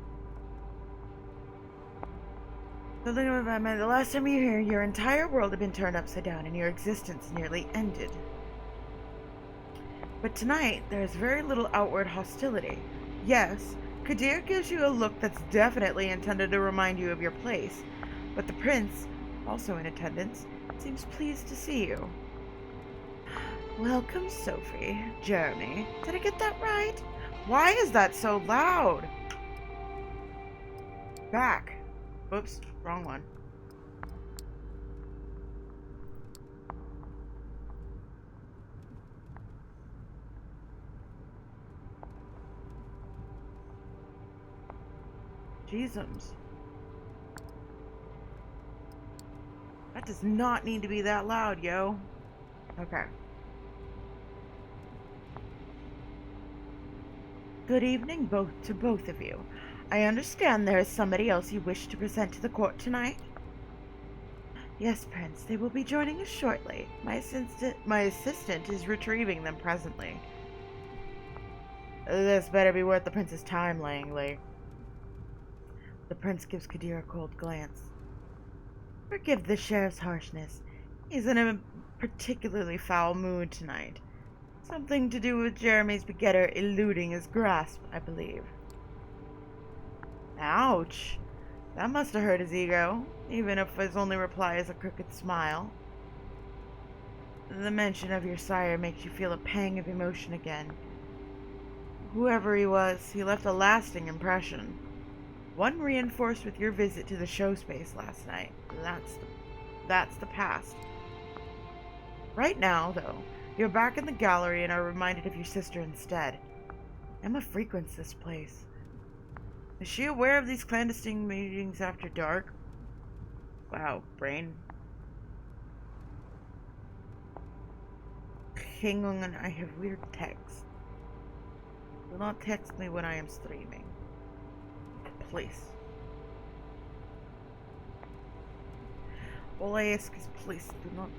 Something about man. The last time you were here, your entire world had been turned upside down and your existence nearly ended. But tonight, there is very little outward hostility. Yes, Kadir gives you a look that's definitely intended to remind you of your place, but the prince, also in attendance, seems pleased to see you. Welcome, Sophie. Jeremy. Did I get that right? Why is that so loud? Back. Oops, wrong one. Jeezums. That does not need to be that loud, yo. Okay. Good evening to both of you. I understand there is somebody else you wish to present to the court tonight? Yes, Prince. They will be joining us shortly. My assistant is retrieving them presently. This better be worth the prince's time, Langley. The prince gives Kadir a cold glance. Forgive the sheriff's harshness. He's in a particularly foul mood tonight. Something to do with Jeremy's begetter eluding his grasp, I believe. Ouch. That must have hurt his ego, even if his only reply is a crooked smile. The mention of your sire makes you feel a pang of emotion again. Whoever he was, he left a lasting impression. One reinforced with your visit to the show space last night. That's the past. Right now, though, you're back in the gallery and are reminded of your sister instead. Emma frequents this place. Is she aware of these clandestine meetings after dark? Wow, brain. Hang on, I have weird text. Do not text me when I am streaming. Please. All I ask is please do not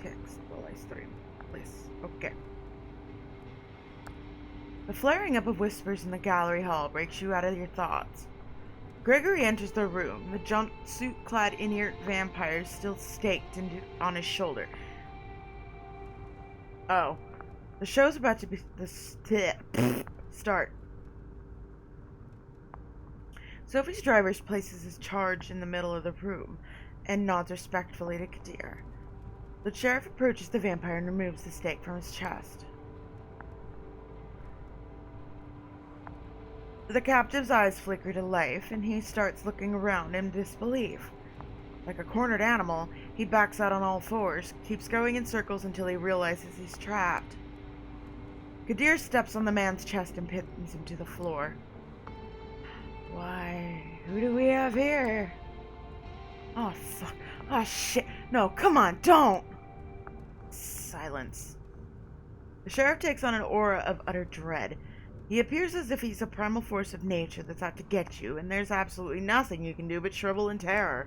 text while I stream. Please. Okay. The flaring up of whispers in the gallery hall breaks you out of your thoughts. Gregory enters the room, the jumpsuit-clad inert vampire still staked on his shoulder. Oh, the show's about to be start. Sophie's driver places his charge in the middle of the room and nods respectfully to Kadir. The sheriff approaches the vampire and removes the stake from his chest. The captive's eyes flicker to life, and he starts looking around in disbelief. Like a cornered animal, he backs out on all fours, keeps going in circles until he realizes he's trapped. Kadir steps on the man's chest and pins him to the floor. Why, who do we have here? Oh, fuck. Oh, shit. No, come on, don't! Silence. The sheriff takes on an aura of utter dread. He appears as if he's a primal force of nature that's out to get you, and there's absolutely nothing you can do but shrivel in terror.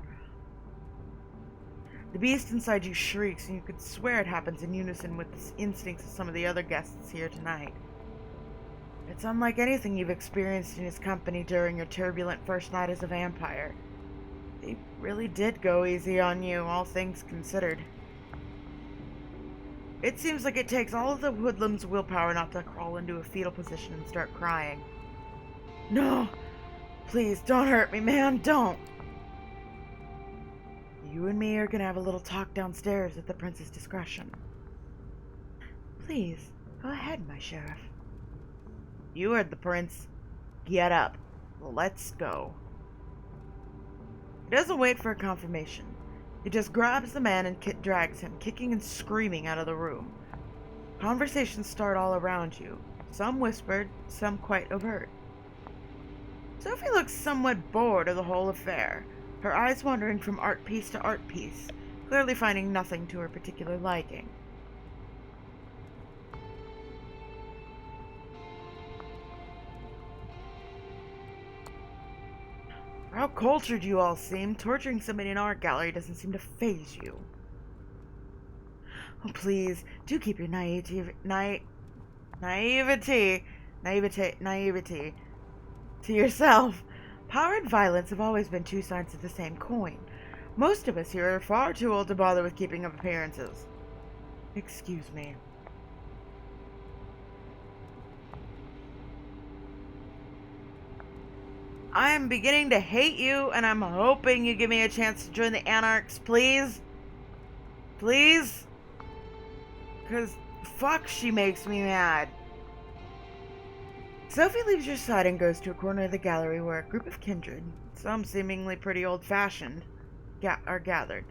The beast inside you shrieks, and you could swear it happens in unison with the instincts of some of the other guests here tonight. It's unlike anything you've experienced in his company during your turbulent first night as a vampire. He really did go easy on you, all things considered. It seems like it takes all of the hoodlum's willpower not to crawl into a fetal position and start crying. No! Please, don't hurt me, man, don't! You and me are gonna have a little talk downstairs at the prince's discretion. Please, go ahead, my sheriff. You heard the prince. Get up. Let's go. He doesn't wait for a confirmation. He just grabs the man and drags him, kicking and screaming, out of the room. Conversations start all around you. Some whispered, some quite overt. Sophie looks somewhat bored of the whole affair, her eyes wandering from art piece to art piece, clearly finding nothing to her particular liking. How cultured you all seem. Torturing somebody in an art gallery doesn't seem to faze you. Oh, please, do keep your naivety to yourself. Power and violence have always been two sides of the same coin. Most of us here are far too old to bother with keeping up appearances. Excuse me. I am beginning to hate you, and I'm hoping you give me a chance to join the Anarchs, please? Please? Because, fuck, she makes me mad. Sophie leaves your side and goes to a corner of the gallery where a group of kindred, some seemingly pretty old-fashioned, are gathered.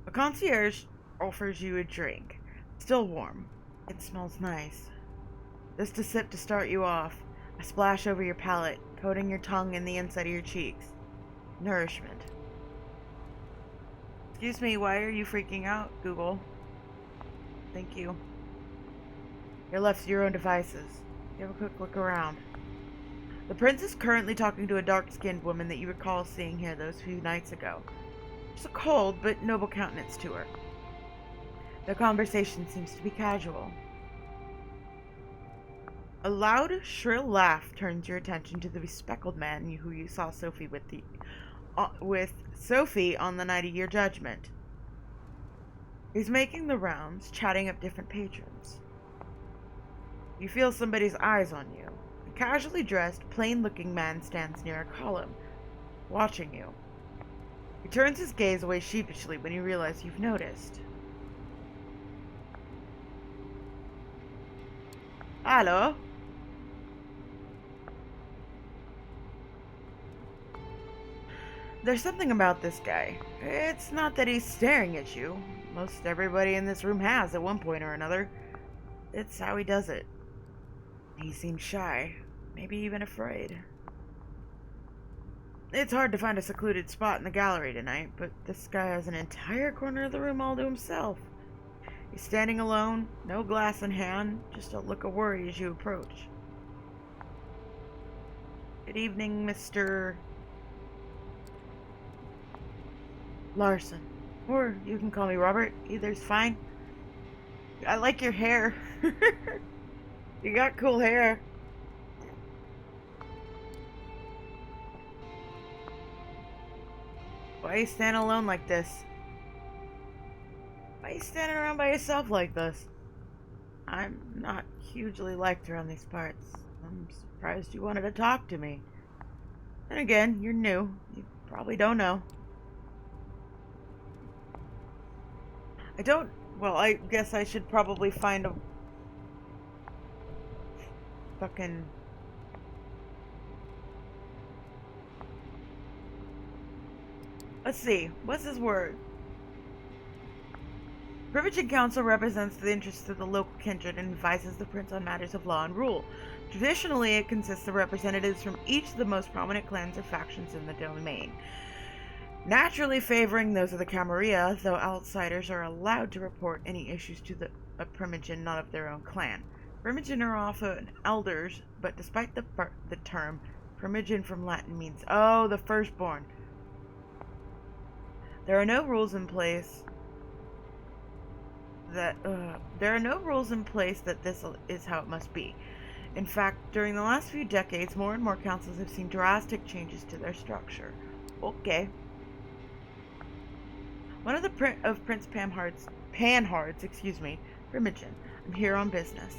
A concierge offers you a drink, still warm. It smells nice. Just a sip to start you off. A splash over your palate, coating your tongue and the inside of your cheeks. Nourishment. Excuse me, why are you freaking out, Google? Thank you. You're left to your own devices. You have a quick look around. The prince is currently talking to a dark-skinned woman that you recall seeing here those few nights ago. There's a cold but noble countenance to her. Their conversation seems to be casual. A loud, shrill laugh turns your attention to the bespectacled man who you saw Sophie with Sophie on the night of your judgment. He's making the rounds, chatting up different patrons. You feel somebody's eyes on you. A casually dressed, plain-looking man stands near a column, watching you. He turns his gaze away sheepishly when you realize you've noticed. Hello? There's something about this guy. It's not that he's staring at you. Most everybody in this room has at one point or another. It's how he does it. He seems shy, maybe even afraid. It's hard to find a secluded spot in the gallery tonight, but this guy has an entire corner of the room all to himself. He's standing alone, no glass in hand, just a look of worry as you approach. Good evening, Mr. Larson. Or you can call me Robert. Either's fine. I like your hair. You got cool hair. Why are you standing alone like this? Why are you standing around by yourself like this? I'm not hugely liked around these parts. I'm surprised you wanted to talk to me. And again, you're new. You probably don't know. Well, I guess I should probably find a fucking... Let's see. What's his word? Privileged Council represents the interests of the local kindred and advises the prince on matters of law and rule. Traditionally, it consists of representatives from each of the most prominent clans or factions in the domain, naturally favoring those of the Camarilla, though outsiders are allowed to report any issues to a Primogen not of their own clan. Primogen are often elders, but despite the term, Primogen from Latin means, the firstborn. There are no rules in place that this is how it must be. In fact, during the last few decades, more and more councils have seen drastic changes to their structure. Okay. One of Prince Panhard's, Primogen. I'm here on business,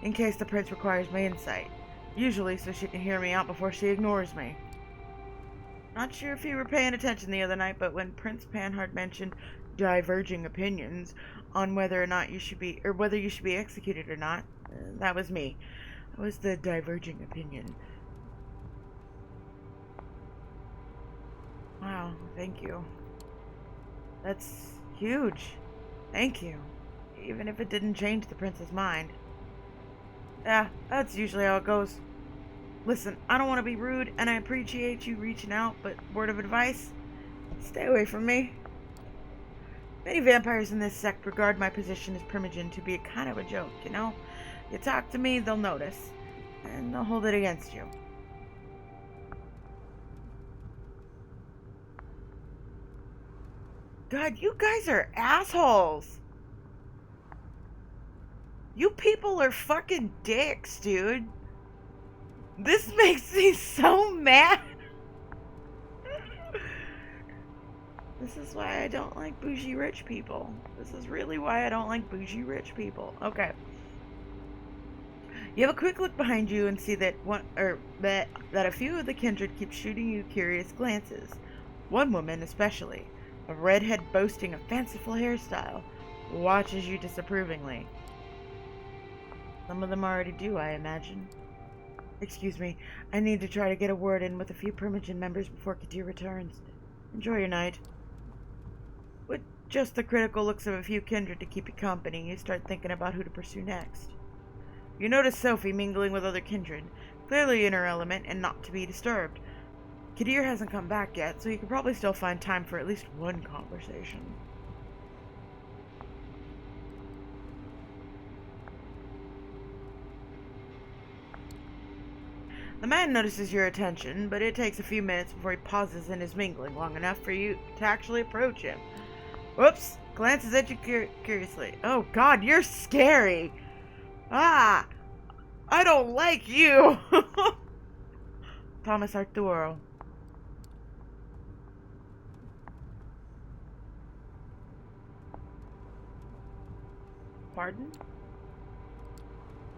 in case the prince requires my insight. Usually so she can hear me out before she ignores me. Not sure if you were paying attention the other night, but when Prince Panhard mentioned diverging opinions on whether you should be executed or not, that was me. I was the diverging opinion. Wow, thank you. That's huge. Thank you. Even if it didn't change the prince's mind. Yeah, that's usually how it goes. Listen, I don't want to be rude, and I appreciate you reaching out, but word of advice, stay away from me. Many vampires in this sect regard my position as Primogen to be a kind of a joke, you know? You talk to me, they'll notice, and they'll hold it against you. God, you guys are assholes. You people are fucking dicks, dude. This makes me so mad. This is why I don't like bougie rich people. This is really why I don't like bougie rich people. Okay. You have a quick look behind you and see that a few of the kindred keep shooting you curious glances. One woman especially, a redhead boasting a fanciful hairstyle, watches you disapprovingly. Some of them already do, I imagine. Excuse me, I need to try to get a word in with a few Primogen members before Kadir returns. Enjoy your night. With just the critical looks of a few kindred to keep you company, you start thinking about who to pursue next. You notice Sophie mingling with other kindred, clearly in her element and not to be disturbed. Kadir hasn't come back yet, so you could probably still find time for at least one conversation. The man notices your attention, but it takes a few minutes before he pauses in his mingling long enough for you to actually approach him. Whoops! Glances at you curiously. Oh god, you're scary! Ah! I don't like you! Thomas Arturo. Pardon?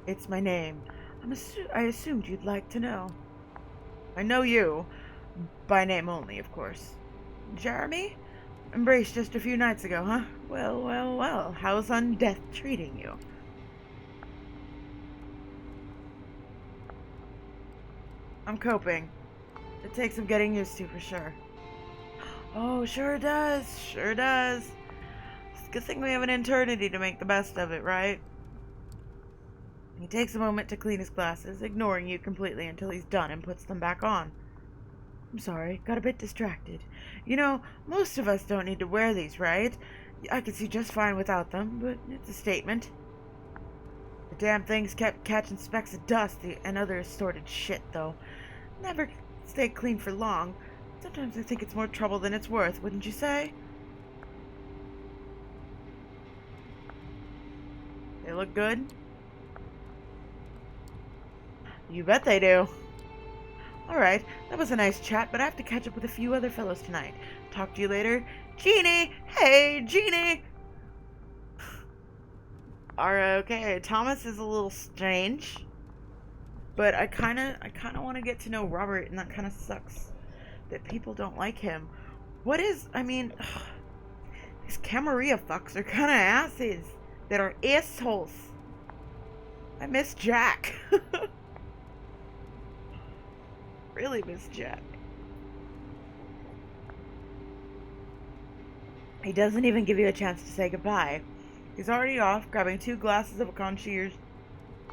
It's my name. I assumed you'd like to know. I know you. By name only, of course. Jeremy? Embraced just a few nights ago, huh? Well, well, well. How's undeath treating you? I'm coping. It takes some getting used to, for sure. Oh, sure does. Sure does. It's a good thing we have an eternity to make the best of it, right? He takes a moment to clean his glasses, ignoring you completely until he's done and puts them back on. I'm sorry, got a bit distracted. You know, most of us don't need to wear these, right? I could see just fine without them, but it's a statement. The damn things kept catching specks of dust and other assorted shit, though. Never stay clean for long. Sometimes I think it's more trouble than it's worth, wouldn't you say? They look good? You bet they do. Alright, that was a nice chat, but I have to catch up with a few other fellows tonight. Talk to you later. Jeannie! Hey, Jeannie! Okay, Thomas is a little strange, but I kinda want to get to know Robert, and that kinda sucks that people don't like him. These Camarilla fucks are kinda asses that are assholes. I miss Jack. Really miss Jack. He doesn't even give you a chance to say goodbye. He's already off, grabbing 2 glasses of a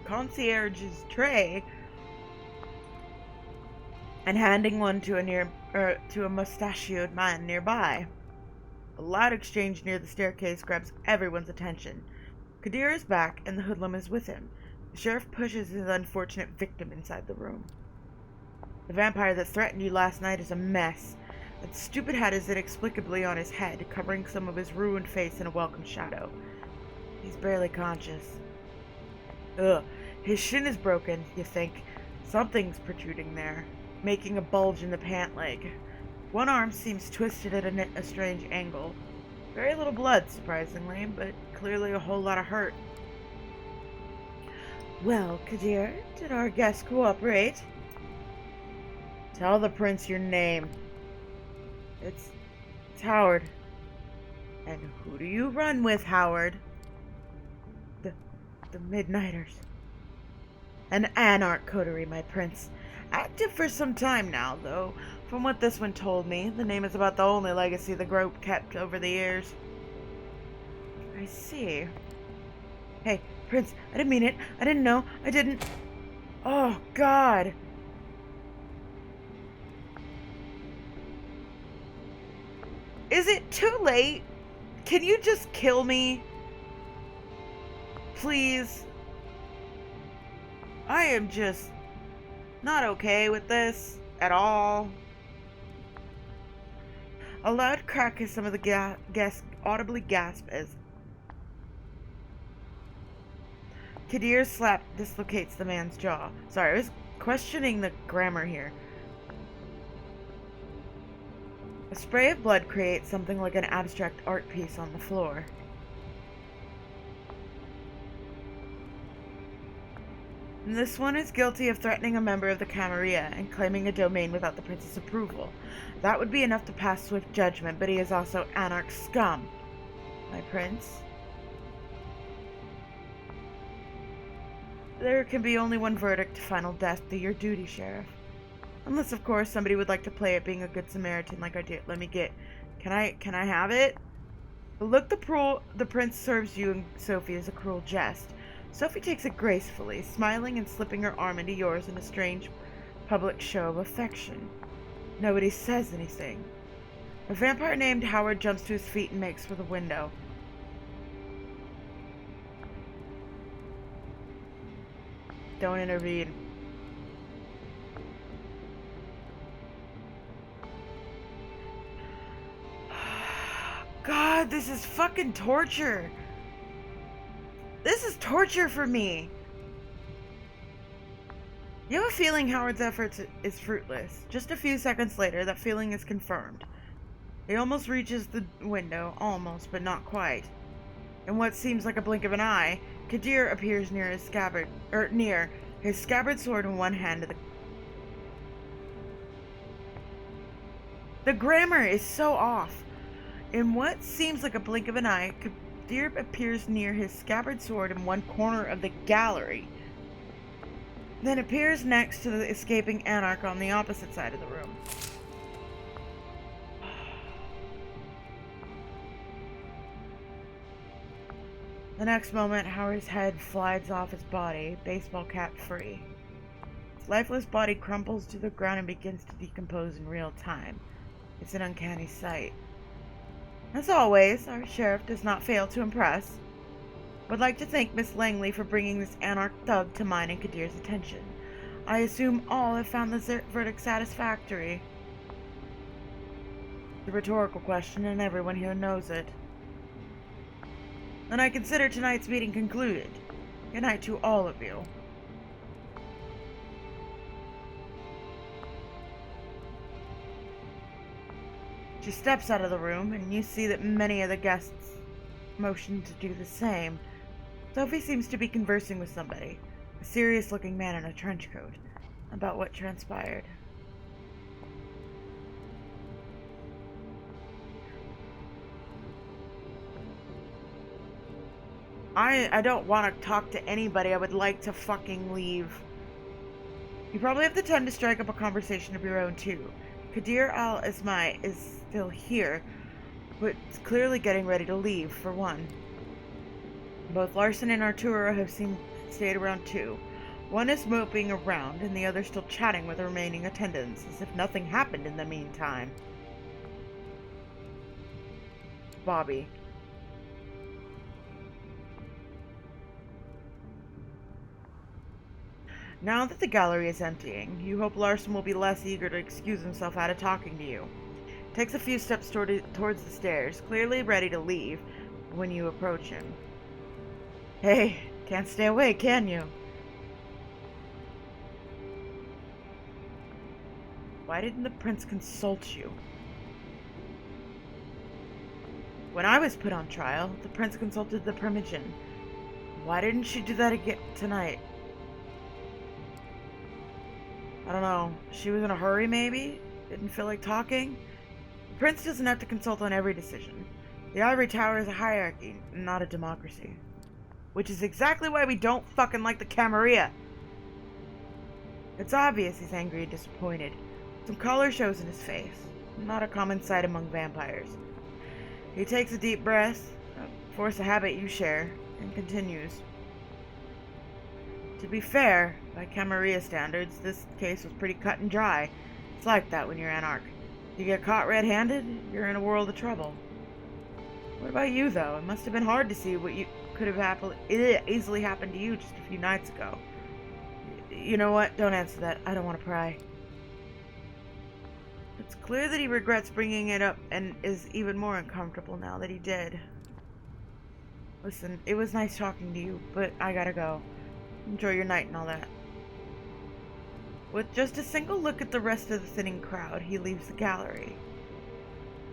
concierge's tray and handing one to a mustachioed man nearby. A loud exchange near the staircase grabs everyone's attention. Kadir is back, and the hoodlum is with him. The sheriff pushes his unfortunate victim inside the room. The vampire that threatened you last night is a mess. That stupid hat is inexplicably on his head, covering some of his ruined face in a welcome shadow. He's barely conscious. Ugh. His shin is broken, you think. Something's protruding there, making a bulge in the pant leg. One arm seems twisted at a strange angle. Very little blood, surprisingly, but clearly a whole lot of hurt. Well, Kadir, did our guest cooperate? Tell the prince your name. It's Howard. And who do you run with, Howard? The Midnighters. An Anarch coterie, my prince. Active for some time now, though. From what this one told me, the name is about the only legacy the group kept over the years. I see. Hey, Prince, I didn't mean it. I didn't know. I didn't... Oh, God. Is it too late? Can you just kill me? Please. I am just not okay with this at all. A loud crack as some of the guests audibly gasp as Kadir's slap dislocates the man's jaw. Sorry, I was questioning the grammar here. A spray of blood creates something like an abstract art piece on the floor. And this one is guilty of threatening a member of the Camarilla and claiming a domain without the prince's approval. That would be enough to pass swift judgment, but he is also Anarch scum. My prince? There can be only one verdict: final death. Do your duty, Sheriff. Unless, of course, somebody would like to play it being a good Samaritan like I did. Let me get... Can I have it? The look the prince serves you and Sophie is a cruel jest. Sophie takes it gracefully, smiling and slipping her arm into yours in a strange public show of affection. Nobody says anything. A vampire named Howard jumps to his feet and makes for the window. Don't intervene. God, this is fucking torture. This is torture for me. You have a feeling Howard's efforts is fruitless. Just a few seconds later, that feeling is confirmed. He almost reaches the window, almost, but not quite. In what seems like a blink of an eye, Kadir appears near his scabbard sword in one hand. The grammar is so off. In what seems like a blink of an eye, Kadir appears near his scabbard sword in one corner of the gallery, then appears next to the escaping Anarch on the opposite side of the room. The next moment, Howard's head flies off his body, baseball cap free. His lifeless body crumples to the ground and begins to decompose in real time. It's an uncanny sight. As always, our sheriff does not fail to impress. Would like to thank Miss Langley for bringing this Anarch thug to mine and Kadir's attention. I assume all have found the verdict satisfactory. The rhetorical question, and everyone here knows it. Then I consider tonight's meeting concluded. Good night to all of you. She steps out of the room, and you see that many of the guests motion to do the same. Sophie seems to be conversing with somebody, a serious-looking man in a trench coat, about what transpired. I don't want to talk to anybody. I would like to fucking leave. You probably have the time to strike up a conversation of your own, too. Kadir al-Ismai is still here, but it's clearly getting ready to leave, for one. Both Larson and Arturo have stayed around, too. One is moping around, and the other still chatting with the remaining attendants, as if nothing happened in the meantime. Bobby. Now that the gallery is emptying, you hope Larson will be less eager to excuse himself out of talking to you. Takes a few steps towards the stairs, clearly ready to leave, when you approach him. Hey, can't stay away, can you? Why didn't the prince consult you? When I was put on trial, the prince consulted the Primogen. Why didn't she do that again tonight? I don't know. She was in a hurry, maybe? Didn't feel like talking? The prince doesn't have to consult on every decision. The Ivory Tower is a hierarchy, not a democracy. Which is exactly why we don't fucking like the Camarilla. It's obvious he's angry and disappointed. Some color shows in his face. Not a common sight among vampires. He takes a deep breath, force a habit you share, and continues. To be fair, by Camarilla standards, this case was pretty cut and dry. It's like that when you're Anarch. You get caught red-handed, you're in a world of trouble. What about you, though? It must have been hard to see what you could have easily happened to you just a few nights ago. You know what? Don't answer that. I don't want to pry. It's clear that he regrets bringing it up and is even more uncomfortable now that he did. Listen, it was nice talking to you, but I gotta go. Enjoy your night and all that. With just a single look at the rest of the thinning crowd, he leaves the gallery.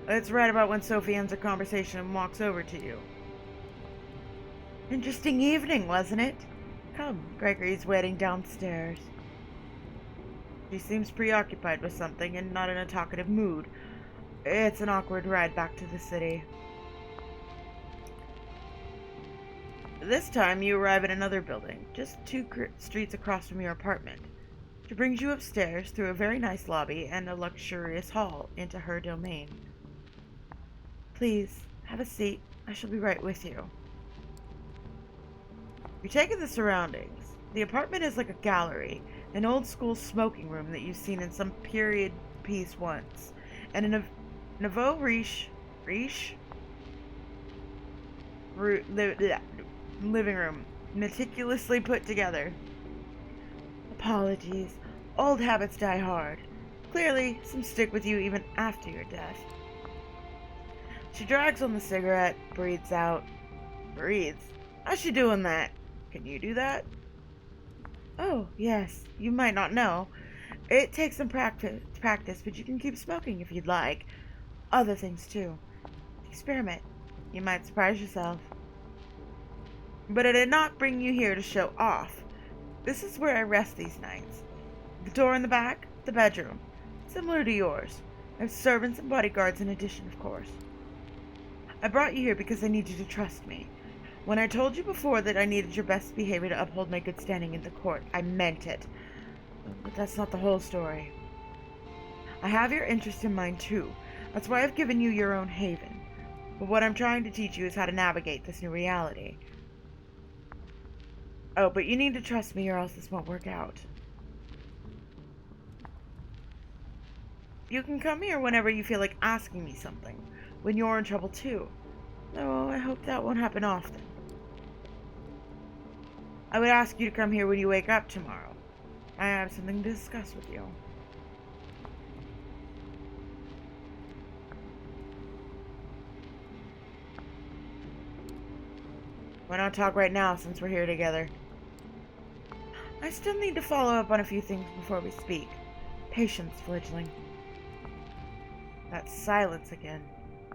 It's right about when Sophie ends a conversation and walks over to you. Interesting evening, wasn't it? Come, Gregory's waiting downstairs. She seems preoccupied with something and not in a talkative mood. It's an awkward ride back to the city. This time you arrive at another building, just 2 streets across from your apartment. She brings you upstairs through a very nice lobby and a luxurious hall into her domain. Please, have a seat. I shall be right with you. You take in the surroundings. The apartment is like a gallery, an old-school smoking room that you've seen in some period piece once, and a nouveau riche living room, meticulously put together. Apologies. Old habits die hard. Clearly, some stick with you even after your death. She drags on the cigarette, breathes out. Breathes? How's she doing that? Can you do that? Oh, yes. You might not know. It takes some practice, but you can keep smoking if you'd like. Other things, too. Experiment. You might surprise yourself. But I did not bring you here to show off. This is where I rest these nights. The door in the back, the bedroom. Similar to yours. I have servants and bodyguards in addition, of course. I brought you here because I need you to trust me. When I told you before that I needed your best behavior to uphold my good standing in the court, I meant it. But that's not the whole story. I have your interest in mind, too. That's why I've given you your own haven. But what I'm trying to teach you is how to navigate this new reality. Oh, but you need to trust me or else this won't work out. You can come here whenever you feel like asking me something. When you're in trouble, too. Though I hope that won't happen often. I would ask you to come here when you wake up tomorrow. I have something to discuss with you. Why not talk right now since we're here together? I still need to follow up on a few things before we speak. Patience, fledgling. That silence again.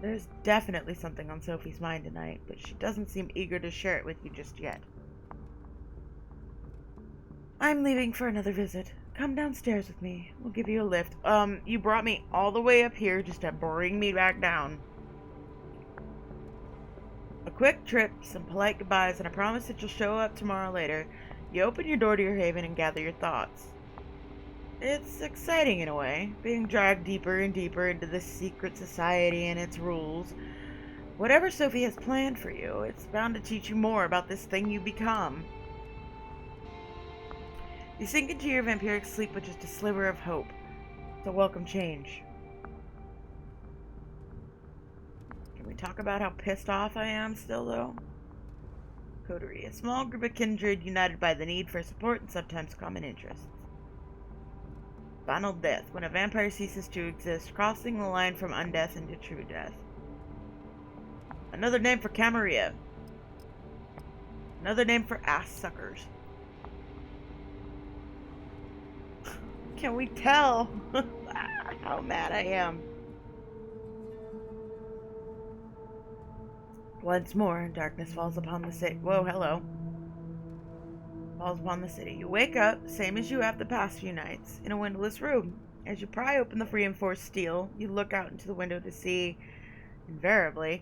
There's definitely something on Sophie's mind tonight, but she doesn't seem eager to share it with you just yet. I'm leaving for another visit. Come downstairs with me. We'll give you a lift. You brought me all the way up here just to bring me back down. A quick trip, some polite goodbyes, and a promise that you'll show up tomorrow later. You open your door to your haven and gather your thoughts. It's exciting in a way, being dragged deeper and deeper into this secret society and its rules. Whatever Sophie has planned for you, it's bound to teach you more about this thing you become. You sink into your vampiric sleep with just a sliver of hope. It's a welcome change. Can we talk about how pissed off I am still, though? Coterie, a small group of kindred united by the need for support and sometimes common interests. Final death, when a vampire ceases to exist, crossing the line from undeath into true death. Another name for Camarilla. Another name for ass suckers. Can we tell how mad I am? Once more, darkness falls upon the city. Whoa, hello. Falls upon the city. You wake up, same as you have the past few nights, in a windowless room. As you pry open the reinforced steel, you look out into the window to see, invariably,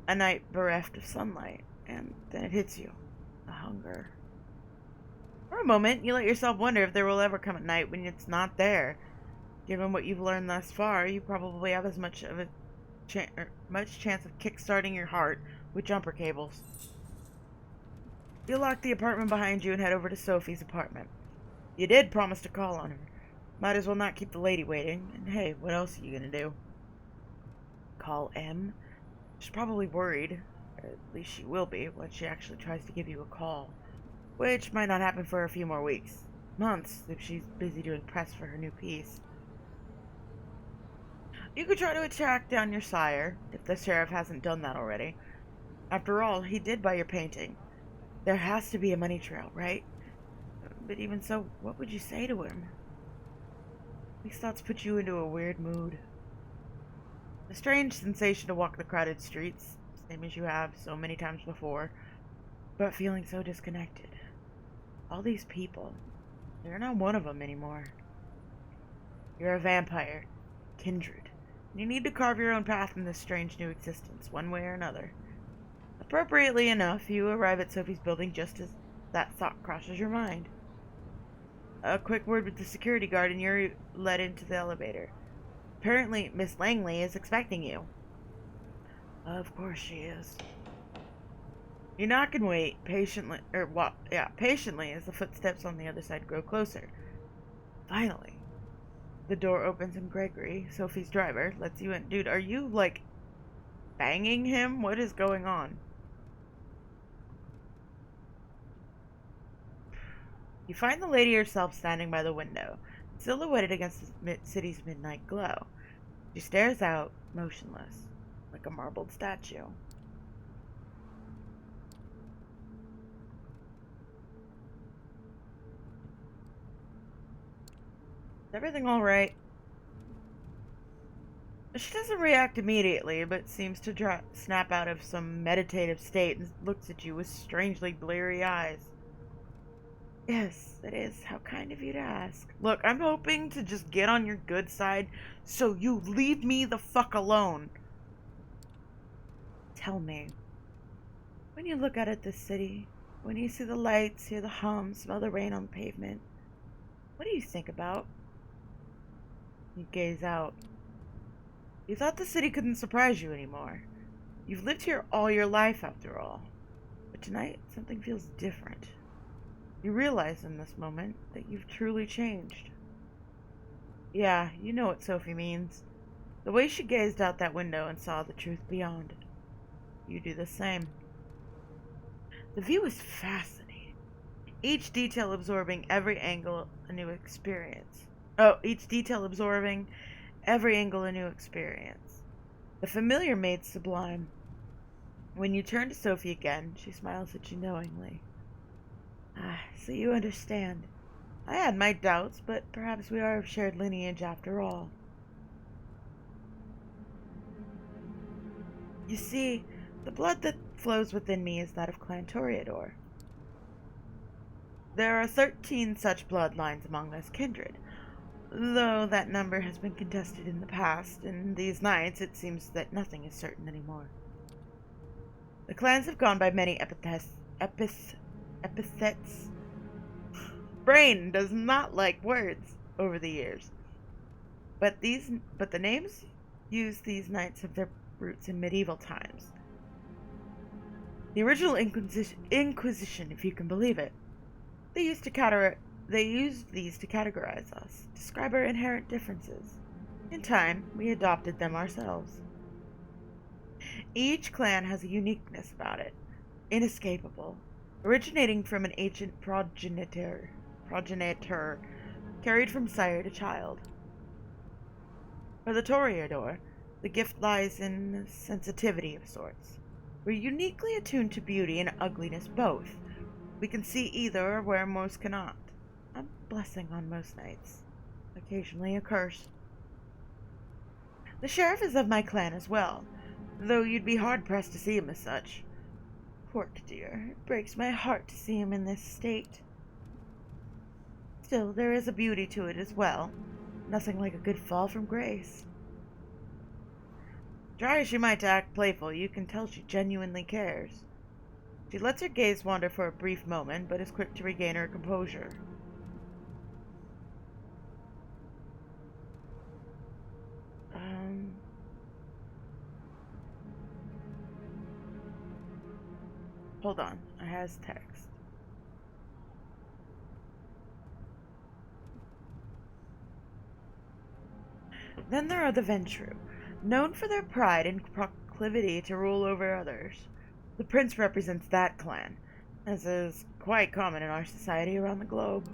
a night bereft of sunlight. And then it hits you. The hunger. For a moment, you let yourself wonder if there will ever come a night when it's not there. Given what you've learned thus far, you probably have as much of a chance of kickstarting your heart with jumper cables. You lock the apartment behind you and head over to Sophie's apartment. You did promise to call on her. Might as well not keep the lady waiting. And hey, what else are you gonna do? Call M? She's probably worried. Or at least she will be when she actually tries to give you a call. Which might not happen for a few more weeks. Months, if she's busy doing press for her new piece. You could try to track down your sire, if the sheriff hasn't done that already. After all, he did buy your painting. There has to be a money trail, right? But even so, what would you say to him? These thoughts put you into a weird mood. A strange sensation to walk the crowded streets, same as you have so many times before, but feeling so disconnected. All these people, you're not one of them anymore. You're a vampire, kindred. You need to carve your own path in this strange new existence, one way or another. Appropriately enough, you arrive at Sophie's building just as that thought crosses your mind. A quick word with the security guard and you're led into the elevator. Apparently, Miss Langley is expecting you. Of course she is. You knock and wait, patiently as the footsteps on the other side grow closer. Finally, the door opens and Gregory, Sophie's driver, lets you in. Dude, are you, like, banging him? What is going on? You find the lady herself standing by the window, silhouetted against the city's midnight glow. She stares out, motionless, like a marbled statue. Is everything alright? She doesn't react immediately, but seems to snap out of some meditative state and looks at you with strangely bleary eyes. Yes, it is. How kind of you to ask. Look, I'm hoping to just get on your good side, so you leave me the fuck alone. Tell me, when you look out at this city, when you see the lights, hear the hum, smell the rain on the pavement, what do you think about? You gaze out. You thought the city couldn't surprise you anymore. You've lived here all your life, after all. But tonight, something feels different. You realize in this moment that you've truly changed. Yeah, you know what Sophie means. The way she gazed out that window and saw the truth beyond. You do the same. The view is fascinating. Each detail absorbing every angle a new experience. Each detail absorbing every angle a new experience. The familiar made sublime. When you turn to Sophie again, she smiles at you knowingly. Ah, so you understand. I had my doubts, but perhaps we are of shared lineage after all. You see, the blood that flows within me is that of Clan Toreador. There are 13 such bloodlines among this kindred, though that number has been contested in the past, and these nights it seems that nothing is certain anymore. The clans have gone by many epithets. Brain does not like words over the years. But the names used these knights have their roots in medieval times. The original Inquisition, if you can believe it. They used these to categorize us, describe our inherent differences. In time, we adopted them ourselves. Each clan has a uniqueness about it, inescapable, originating from an ancient progenitor carried from sire to child. For the Toreador, the gift lies in sensitivity of sorts. We're uniquely attuned to beauty and ugliness both. We can see either where most cannot. A blessing on most nights. Occasionally a curse. The sheriff is of my clan as well, though you'd be hard-pressed to see him as such. Poor dear, it breaks my heart to see him in this state. Still, there is a beauty to it as well. Nothing like a good fall from grace. Try as she might to act playful, you can tell she genuinely cares. She lets her gaze wander for a brief moment, but is quick to regain her composure. Hold on, I has text. Then there are the Ventru, known for their pride and proclivity to rule over others. The prince represents that clan, as is quite common in our society around the globe.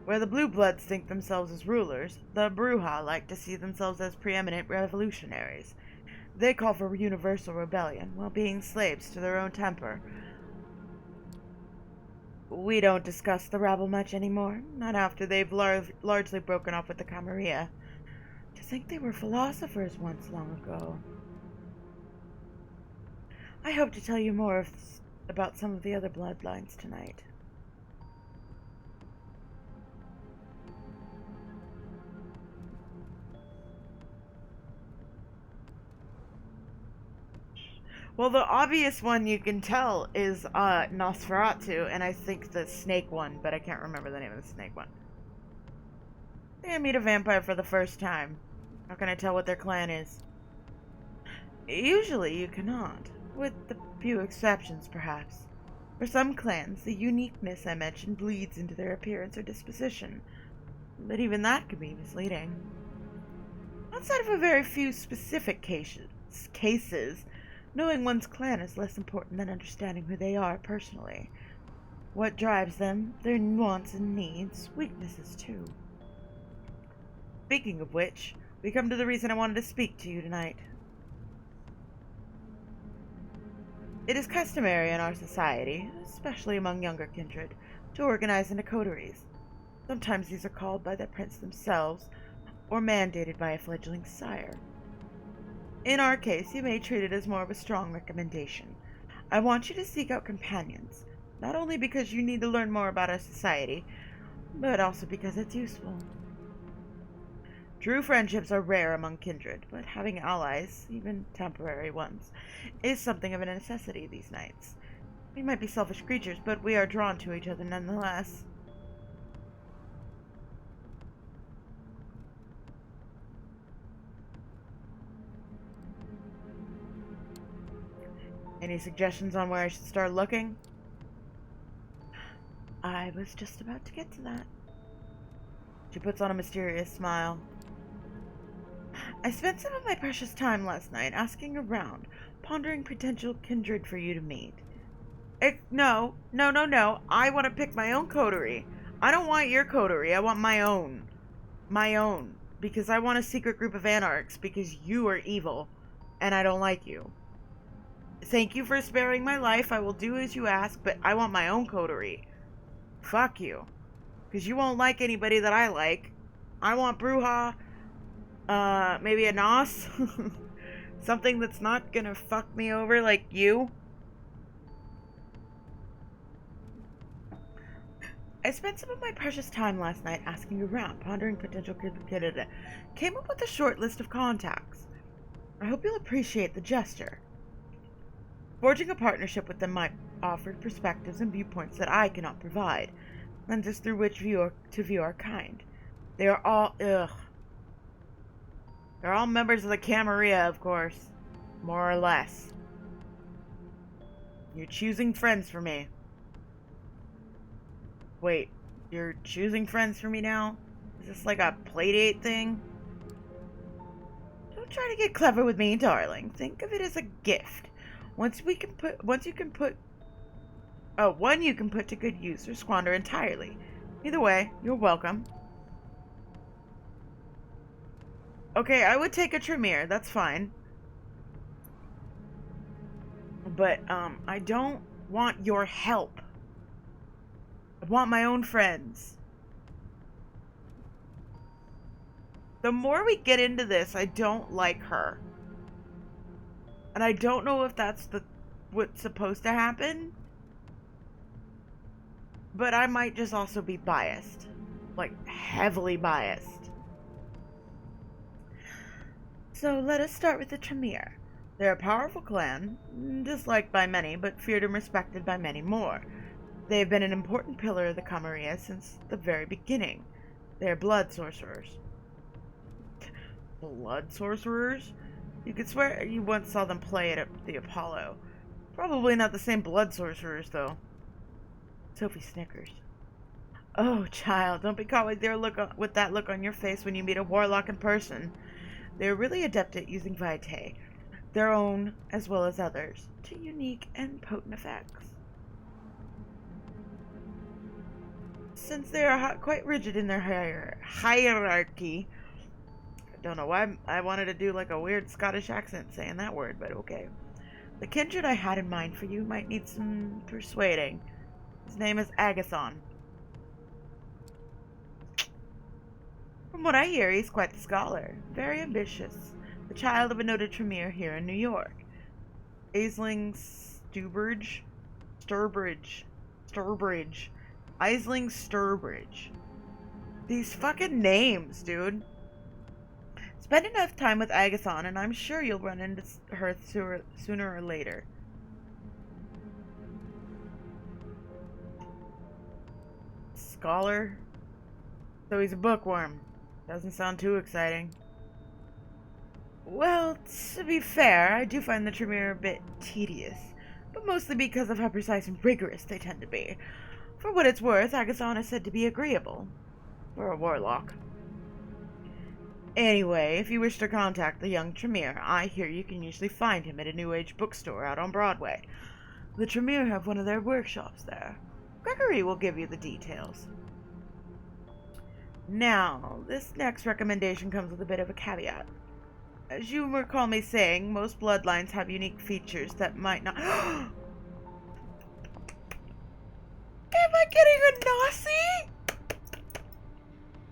Where the Blue Bloods think themselves as rulers, the Bruja like to see themselves as preeminent revolutionaries. They call for universal rebellion, while being slaves to their own temper. We don't discuss the rabble much anymore, not after they've largely broken off with the Camarilla. To think they were philosophers once long ago. I hope to tell you more about some of the other bloodlines tonight. Well, the obvious one you can tell is Nosferatu, and I think the snake one, but I can't remember the name of the snake one. I think I meet a vampire for the first time. How can I tell what their clan is? Usually you cannot, with the few exceptions perhaps. For some clans, the uniqueness I mentioned bleeds into their appearance or disposition, but even that can be misleading. Outside of a very few specific cases, knowing one's clan is less important than understanding who they are personally. What drives them, their wants and needs, weaknesses too. Speaking of which, we come to the reason I wanted to speak to you tonight. It is customary in our society, especially among younger kindred, to organize into coteries. Sometimes these are called by the prince themselves, or mandated by a fledgling sire. In our case, you may treat it as more of a strong recommendation. I want you to seek out companions, not only because you need to learn more about our society, but also because it's useful. True friendships are rare among kindred, but having allies, even temporary ones, is something of a necessity these nights. We might be selfish creatures, but we are drawn to each other nonetheless. Any suggestions on where I should start looking? I was just about to get to that. She puts on a mysterious smile. I spent some of my precious time last night asking around, pondering potential kindred for you to meet. No. I want to pick my own coterie. I don't want your coterie. I want my own. My own. Because I want a secret group of Anarchs because you are evil and I don't like you. Thank you for sparing my life. I will do as you ask, but I want my own coterie. Fuck you. Because you won't like anybody that I like. I want Bruja, maybe a Nos, Something that's not gonna fuck me over like you? I spent some of my precious time last night asking around, pondering potential candidates. Came up with a short list of contacts. I hope you'll appreciate the gesture. Forging a partnership with them might offer perspectives and viewpoints that I cannot provide, lenses through which to view our kind. They are all They're all members of the Camarilla, of course. More or less. You're choosing friends for me. Wait, you're choosing friends for me now? Is this like a playdate thing? Don't try to get clever with me, darling. Think of it as a gift. One you can put to good use or squander entirely. Either way, you're welcome. Okay, I would take a Tremere, that's fine. But, I don't want your help. I want my own friends. The more we get into this, I don't like her. And I don't know if that's what's supposed to happen. But I might just also be biased. Like, heavily biased. So let us start with the Tremere. They're a powerful clan, disliked by many, but feared and respected by many more. They have been an important pillar of the Camarilla since the very beginning. They are blood sorcerers. Blood sorcerers? You could swear you once saw them play at the Apollo. Probably not the same blood sorcerers, though. Sophie snickers. Oh, child, don't be caught with that look on your face when you meet a warlock in person. They're really adept at using vitae, their own as well as others, to unique and potent effects. Since they are quite rigid in their hierarchy, I don't know why I wanted to do like a weird Scottish accent saying that word, but okay. The kindred I had in mind for you might need some persuading. His name is Agathon. From what I hear, he's quite the scholar, very ambitious, the child of a noted Tremere here in New York. Aisling Sturbridge. Aisling Sturbridge. These fucking names, dude. Spend enough time with Agathon and I'm sure you'll run into her sooner or later. Scholar? So he's a bookworm. Doesn't sound too exciting. Well, to be fair, I do find the Tremere a bit tedious, but mostly because of how precise and rigorous they tend to be. For what it's worth, Agathon is said to be agreeable. For a warlock. Anyway, if you wish to contact the young Tremere, I hear you can usually find him at a New Age bookstore out on Broadway. The Tremere have one of their workshops there. Gregory will give you the details. Now, this next recommendation comes with a bit of a caveat. As you recall me saying, most bloodlines have unique features that might not... Am I getting a Nazi?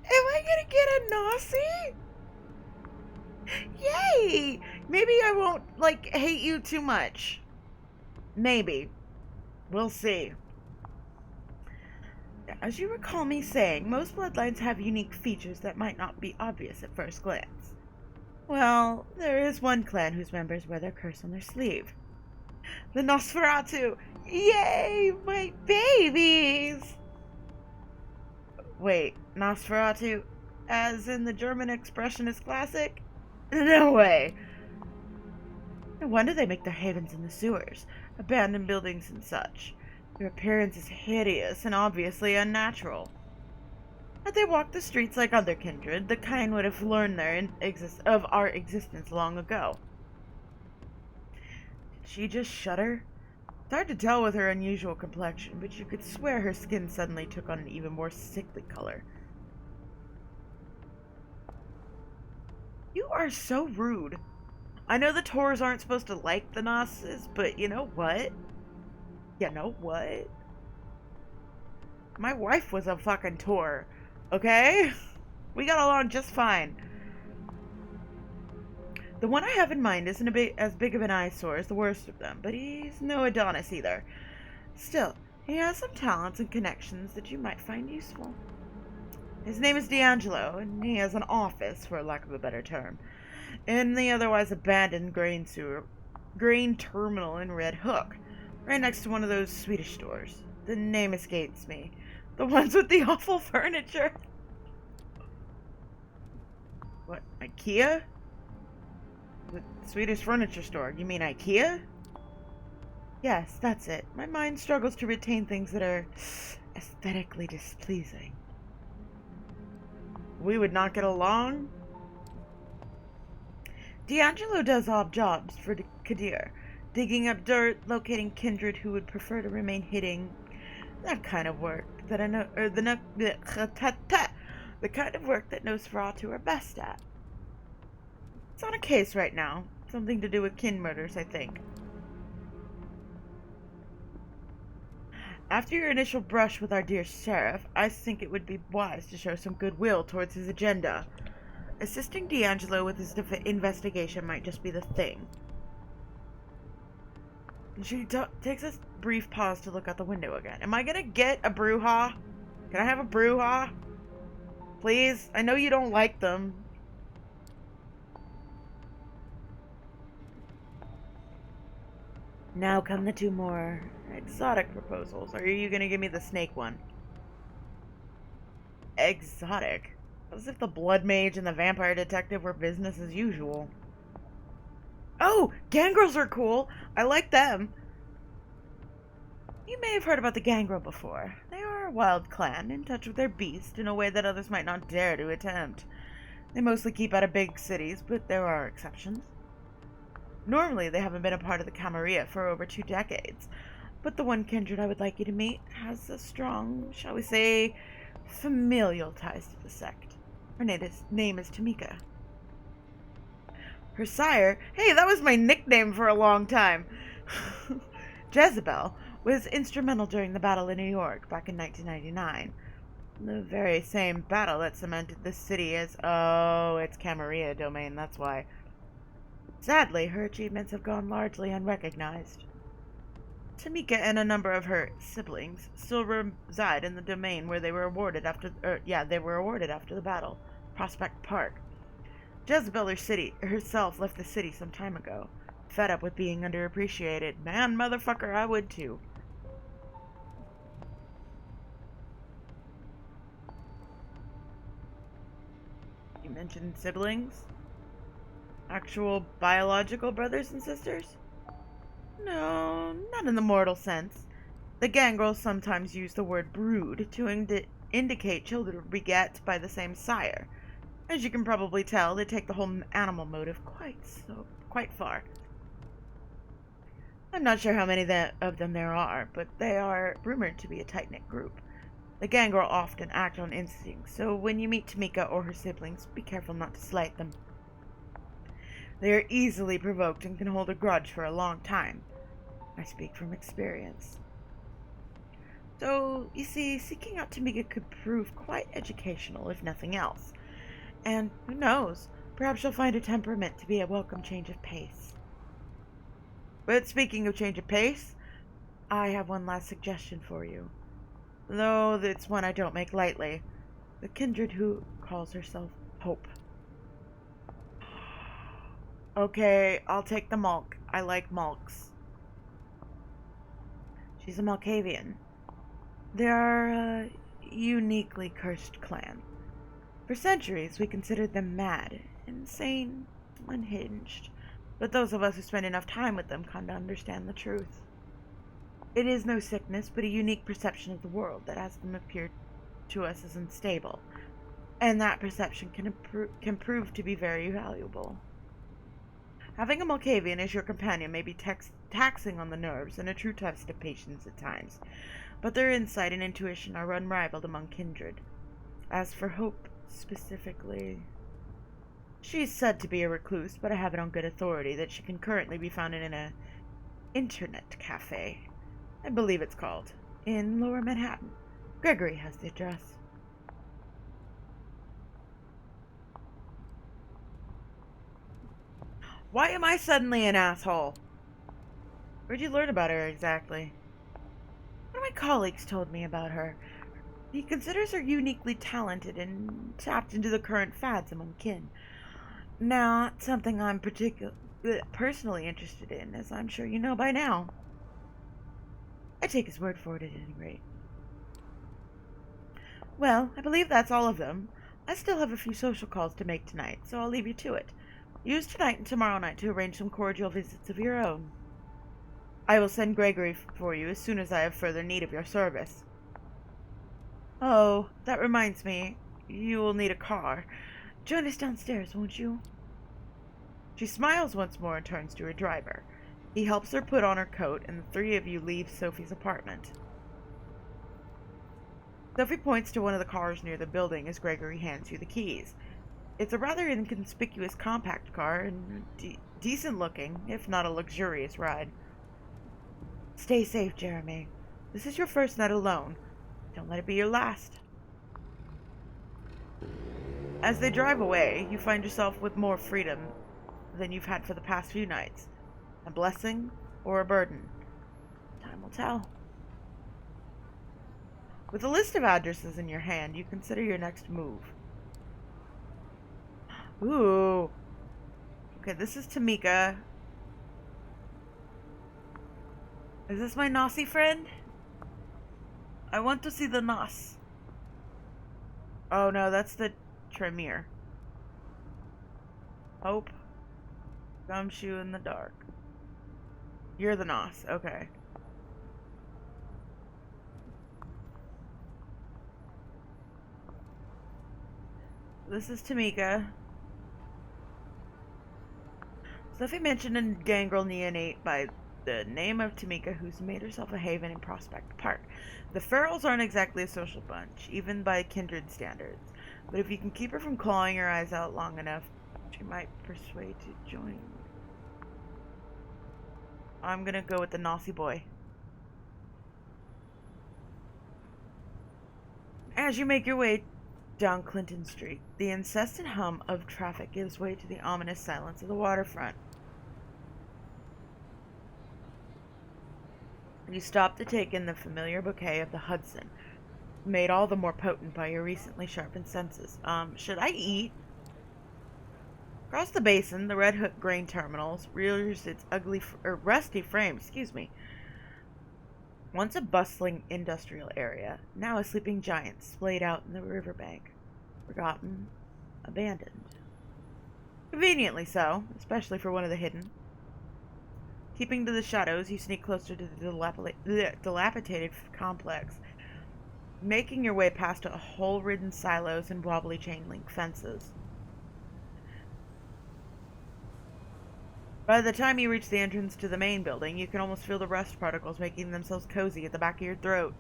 Am I gonna get a Nazi? Yay! Maybe I won't, hate you too much. Maybe. We'll see. As you recall me saying, most bloodlines have unique features that might not be obvious at first glance. Well, there is one clan whose members wear their curse on their sleeve. The Nosferatu! Yay! My babies! Wait, Nosferatu? As in the German expressionist classic? No way! No wonder they make their havens in the sewers, abandoned buildings and such. Their appearance is hideous and obviously unnatural. Had they walked the streets like other kindred, the kind would have learned of our existence long ago. Did she just shudder? It's hard to tell with her unusual complexion, but you could swear her skin suddenly took on an even more sickly color. You are so rude. I know the Tors aren't supposed to like the Nosses, but you know what? You know what? My wife was a fucking Tor, okay? We got along just fine. The one I have in mind isn't as big of an eyesore as the worst of them, but he's no Adonis either. Still, he has some talents and connections that you might find useful. His name is D'Angelo, and he has an office, for lack of a better term, in the otherwise abandoned grain terminal in Red Hook, right next to one of those Swedish stores. The name escapes me. The ones with the awful furniture. What, IKEA? The Swedish furniture store. You mean IKEA? Yes, that's it. My mind struggles to retain things that are aesthetically displeasing. We would not get along? D'Angelo does odd jobs for Kadir, digging up dirt, locating kindred who would prefer to remain hidden. That kind of work that the kind of work that Nosferatu are best at. It's on a case right now. Something to do with kin murders, I think. After your initial brush with our dear sheriff, I think it would be wise to show some goodwill towards his agenda. Assisting D'Angelo with his investigation might just be the thing. She takes a brief pause to look out the window again. Am I gonna get a brouhaha? Can I have a brouhaha? Please? I know you don't like them. Now come the two more exotic proposals. Are you gonna give me the snake one? Exotic? As if the blood mage and the vampire detective were business as usual. Oh, gangrels are cool. I like them. You may have heard about the gangrel before. They are a wild clan, in touch with their beast in a way that others might not dare to attempt. They mostly keep out of big cities, but there are exceptions. Normally, they haven't been a part of the Camarilla for over 2 decades, but the one kindred I would like you to meet has a strong, shall we say, familial ties to the sect. Her name is Tamika. Her sire, hey, that was my nickname for a long time. Jezebel was instrumental during the battle in New York back in 1999. The very same battle that cemented this city as, it's Camarilla domain, that's why. Sadly, her achievements have gone largely unrecognized. Tamika and a number of her siblings still reside in the domain where they were awarded after the battle, Prospect Park. Jezebel herself left the city some time ago, fed up with being underappreciated. Man, motherfucker, I would too. You mentioned siblings? Actual biological brothers and sisters? No, not in the mortal sense. The gangrels sometimes use the word brood to indicate children beget by the same sire. As you can probably tell, they take the whole animal motive quite far. I'm not sure how many of them there are, but they are rumored to be a tight-knit group. The gangrel often act on instinct, so when you meet Tamika or her siblings, be careful not to slight them. They are easily provoked and can hold a grudge for a long time. I speak from experience. So, you see, seeking out Tamika could prove quite educational, if nothing else. And, who knows, perhaps you'll find a temperament to be a welcome change of pace. But speaking of change of pace, I have one last suggestion for you. Though it's one I don't make lightly. The kindred who calls herself Hope. Okay, I'll take the Malk. I like Malks. She's a Malkavian. They are a uniquely cursed clan. For centuries, we considered them mad, insane, unhinged. But those of us who spend enough time with them come to understand the truth. It is no sickness, but a unique perception of the world that has them appear to us as unstable. And that perception can prove to be very valuable. Having a Malkavian as your companion may be taxing on the nerves and a true test of patience at times, but their insight and intuition are unrivaled among kindred. As for Hope, specifically, she's said to be a recluse, but I have it on good authority that she can currently be found in an internet cafe. I believe it's called, in Lower Manhattan. Gregory has the address. Why am I suddenly an asshole? Where'd you learn about her exactly? One of my colleagues told me about her. He considers her uniquely talented and tapped into the current fads among kin. Not something I'm personally interested in, as I'm sure you know by now. I take his word for it at any rate. Well, I believe that's all of them. I still have a few social calls to make tonight, so I'll leave you to it. Use tonight and tomorrow night to arrange some cordial visits of your own. I will send Gregory for you as soon as I have further need of your service. Oh, that reminds me. You will need a car. Join us downstairs, won't you? She smiles once more and turns to her driver. He helps her put on her coat, and the three of you leave Sophie's apartment. Sophie points to one of the cars near the building as Gregory hands you the keys. It's a rather inconspicuous compact car, and decent looking, if not a luxurious ride. Stay safe, Jeremy. This is your first night alone. Don't let it be your last. As they drive away, you find yourself with more freedom than you've had for the past few nights. A blessing or a burden? Time will tell. With a list of addresses in your hand, you consider your next move. Ooh. Okay, this is Tamika. Is this my Nosy friend? I want to see the Nos. Oh no, that's the Tremere. Hope. Gumshoe in the dark. You're the Nos, okay. This is Tamika. Sophie mentioned a gangrel neonate by the name of Tamika who's made herself a haven in Prospect Park. The Ferals aren't exactly a social bunch, even by kindred standards. But if you can keep her from clawing her eyes out long enough, she might persuade to join. I'm gonna go with the Nosy boy. As you make your way down Clinton Street, the incessant hum of traffic gives way to the ominous silence of the waterfront. You stop to take in the familiar bouquet of the Hudson, made all the more potent by your recently sharpened senses. Should I eat? Across the basin, the Red Hook grain terminals rears its rusty frame, Once a bustling industrial area, now a sleeping giant splayed out in the riverbank. Forgotten, abandoned. Conveniently so, especially for one of the hidden. Keeping to the shadows, you sneak closer to the dilapidated complex, making your way past hole-ridden silos and wobbly chain-link fences. By the time you reach the entrance to the main building, you can almost feel the rust particles making themselves cozy at the back of your throat.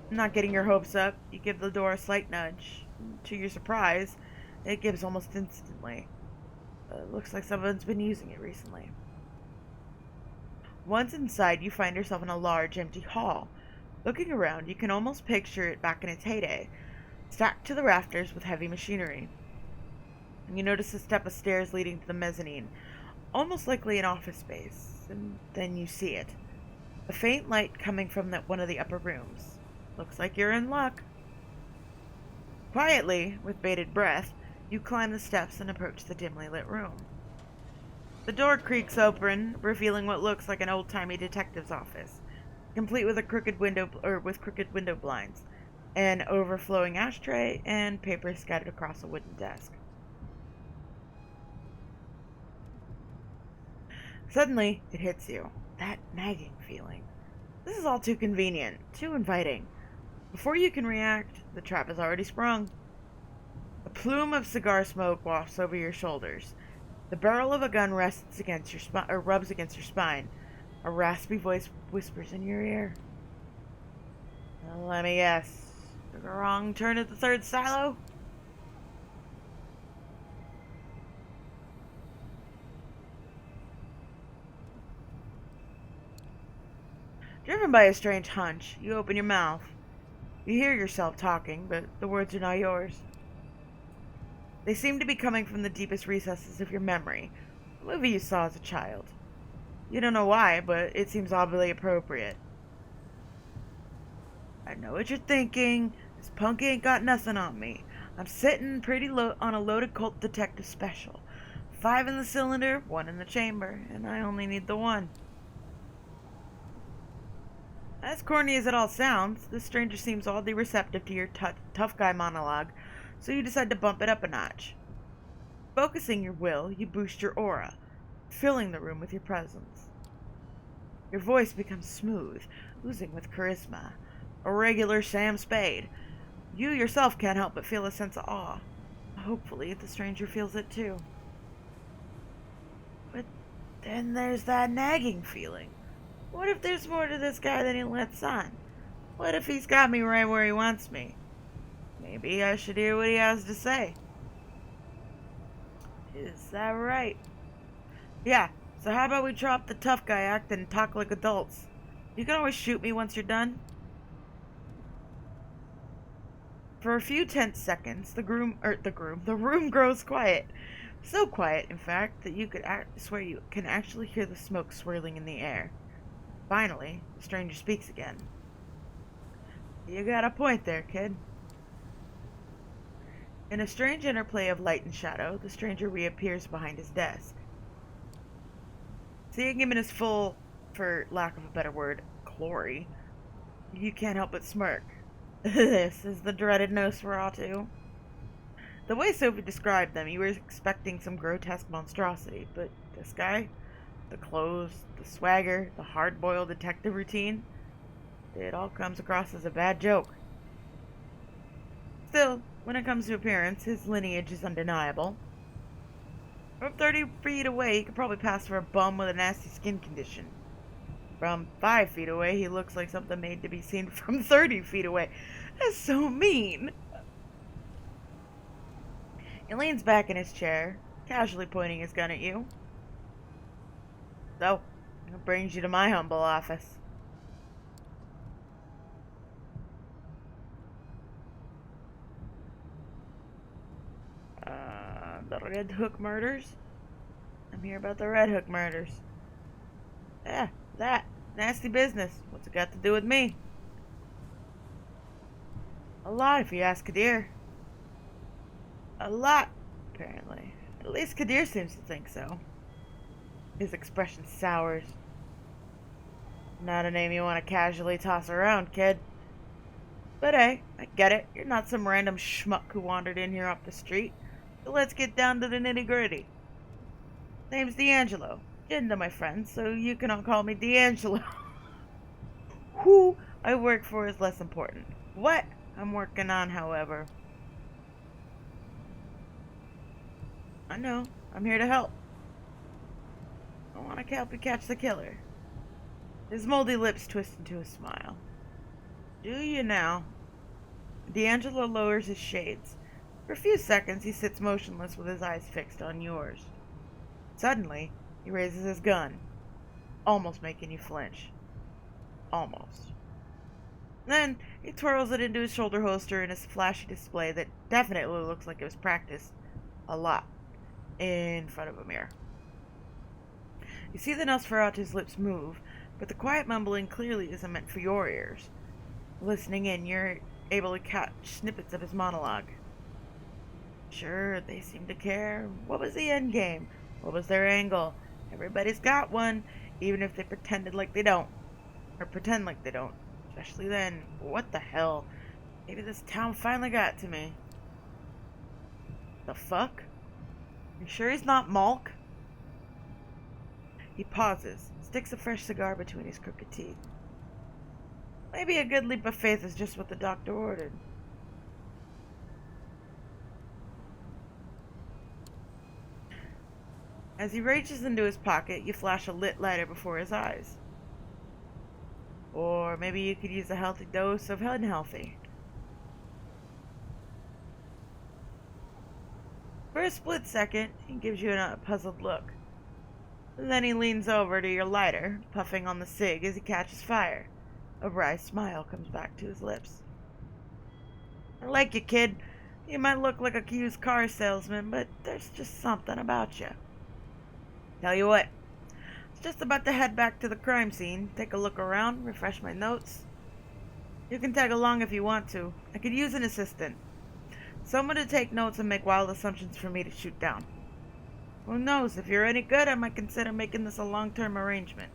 Not getting your hopes up, you give the door a slight nudge. To your surprise, it gives almost instantly. Looks like someone's been using it recently. Once inside, you find yourself in a large, empty hall. Looking around, you can almost picture it back in its heyday, stacked to the rafters with heavy machinery. You notice a step of stairs leading to the mezzanine, almost likely an office space, and then you see it. A faint light coming from one of the upper rooms. Looks like you're in luck. Quietly, with bated breath, you climb the steps and approach the dimly lit room. The door creaks open, revealing what looks like an old-timey detective's office, complete with crooked window blinds, an overflowing ashtray, and papers scattered across a wooden desk. Suddenly, it hits you. That nagging feeling. This is all too convenient, too inviting. Before you can react, the trap is already sprung. A plume of cigar smoke wafts over your shoulders. The barrel of a gun rubs against your spine. A raspy voice whispers in your ear. Let me guess. Took a wrong turn at the third silo? Driven by a strange hunch, you open your mouth. You hear yourself talking, but the words are not yours. They seem to be coming from the deepest recesses of your memory, a movie you saw as a child. You don't know why, but it seems oddly appropriate. I know what you're thinking. This punk ain't got nothing on me. I'm sitting pretty low on a loaded cult detective special. 5 in the cylinder, 1 in the chamber, and I only need the 1. As corny as it all sounds, this stranger seems oddly receptive to your tough guy monologue, so you decide to bump it up a notch. Focusing your will, you boost your aura, filling the room with your presence. Your voice becomes smooth, oozing with charisma, a regular Sam Spade. You yourself can't help but feel a sense of awe. Hopefully, the stranger feels it too. But then there's that nagging feeling. What if there's more to this guy than he lets on? What if he's got me right where he wants me? Maybe I should hear what he has to say. Is that right? Yeah, so how about we drop the tough guy act and talk like adults? You can always shoot me once you're done. For a few tense seconds, the room grows quiet. So quiet, in fact, that you could swear you can actually hear the smoke swirling in the air. Finally, the stranger speaks again. You got a point there, kid. In a strange interplay of light and shadow, the stranger reappears behind his desk. Seeing him in his full, for lack of a better word, glory, you can't help but smirk. This is the dreaded Nosferatu. The way Sophie described them, you were expecting some grotesque monstrosity, but this guy, the clothes, the swagger, the hard-boiled detective routine, it all comes across as a bad joke. Still, when it comes to appearance, his lineage is undeniable. From 30 feet away, he could probably pass for a bum with a nasty skin condition. From 5 feet away, he looks like something made to be seen from 30 feet away. That's so mean. He leans back in his chair, casually pointing his gun at you. So, what brings you to my humble office? The Red Hook murders? I'm here about the Red Hook murders. Yeah, that. Nasty business. What's it got to do with me? A lot, if you ask Kadir. A lot, apparently. At least Kadir seems to think so. His expression sours. Not a name you want to casually toss around, kid. But hey, I get it. You're not some random schmuck who wandered in here off the street. So let's get down to the nitty-gritty. Name's D'Angelo. Jinda, my friend, so you can all call me D'Angelo. Who I work for is less important. What I'm working on, however. I know. I'm here to help. I want to help you catch the killer. His moldy lips twist into a smile. Do you now? D'Angelo lowers his shades. For a few seconds, he sits motionless with his eyes fixed on yours. Suddenly, he raises his gun, almost making you flinch. Almost. Then, he twirls it into his shoulder holster in a flashy display that definitely looks like it was practiced a lot in front of a mirror. You see the Nosferatu's lips move, but the quiet mumbling clearly isn't meant for your ears. Listening in, you're able to catch snippets of his monologue. Sure, they seem to care. What was the end game? What was their angle? Everybody's got one, even if they pretended like they don't. Or pretend like they don't. Especially then. What the hell? Maybe this town finally got to me. The fuck? You sure he's not Malk? He pauses, sticks a fresh cigar between his crooked teeth. Maybe a good leap of faith is just what the doctor ordered. As he reaches into his pocket, you flash a lit lighter before his eyes. Or maybe you could use a healthy dose of unhealthy. For a split second, he gives you a puzzled look. Then he leans over to your lighter, puffing on the cig as he catches fire. A wry smile comes back to his lips. I like you, kid. You might look like a used car salesman, but there's just something about you. Tell you what, it's just about to head back to the crime scene, take a look around, refresh my notes. You can tag along if you want to. I could use an assistant. Someone to take notes and make wild assumptions for me to shoot down. Who knows, if you're any good, I might consider making this a long-term arrangement.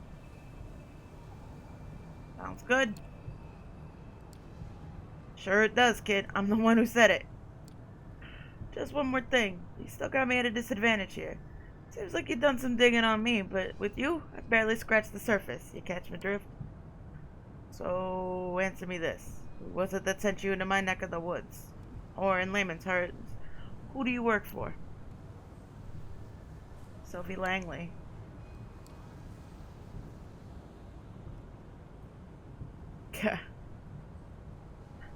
Sounds good. Sure it does, kid. I'm the one who said it. Just one more thing. You still got me at a disadvantage here. Seems like you've done some digging on me, but with you, I barely scratched the surface. You catch my drift? So, answer me this. Who was it that sent you into my neck of the woods? Or, in layman's terms, who do you work for? Sophie Langley.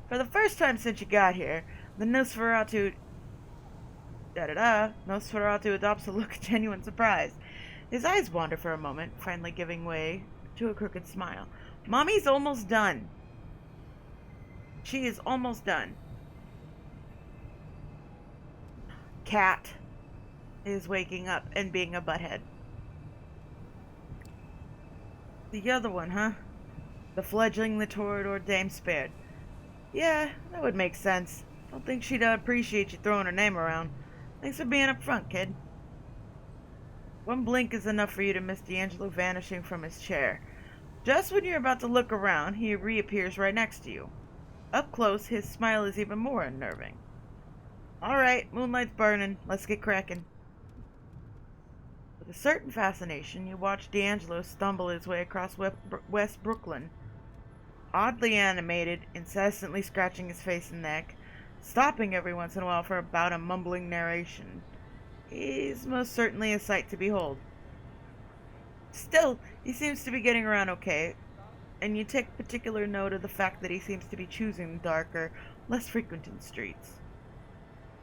For the first time since you got here, the Nosferatu Nosferatu adopts a look of genuine surprise. His eyes wander for a moment, finally giving way to a crooked smile. Mommy's almost done. She is almost done. Cat is waking up and being a butthead. The other one, huh? The fledgling the Toreador dame spared. Yeah, that would make sense. Don't think she'd appreciate you throwing her name around. Thanks for being up front, kid. One blink is enough for you to miss D'Angelo vanishing from his chair. Just when you're about to look around, he reappears right next to you. Up close, his smile is even more unnerving. Alright, moonlight's burning. Let's get cracking. With a certain fascination, you watch D'Angelo stumble his way across West Brooklyn. Oddly animated, incessantly scratching his face and neck, stopping every once in a while for about a mumbling narration. He's most certainly a sight to behold. Still, he seems to be getting around okay, and you take particular note of the fact that he seems to be choosing darker, less frequented streets.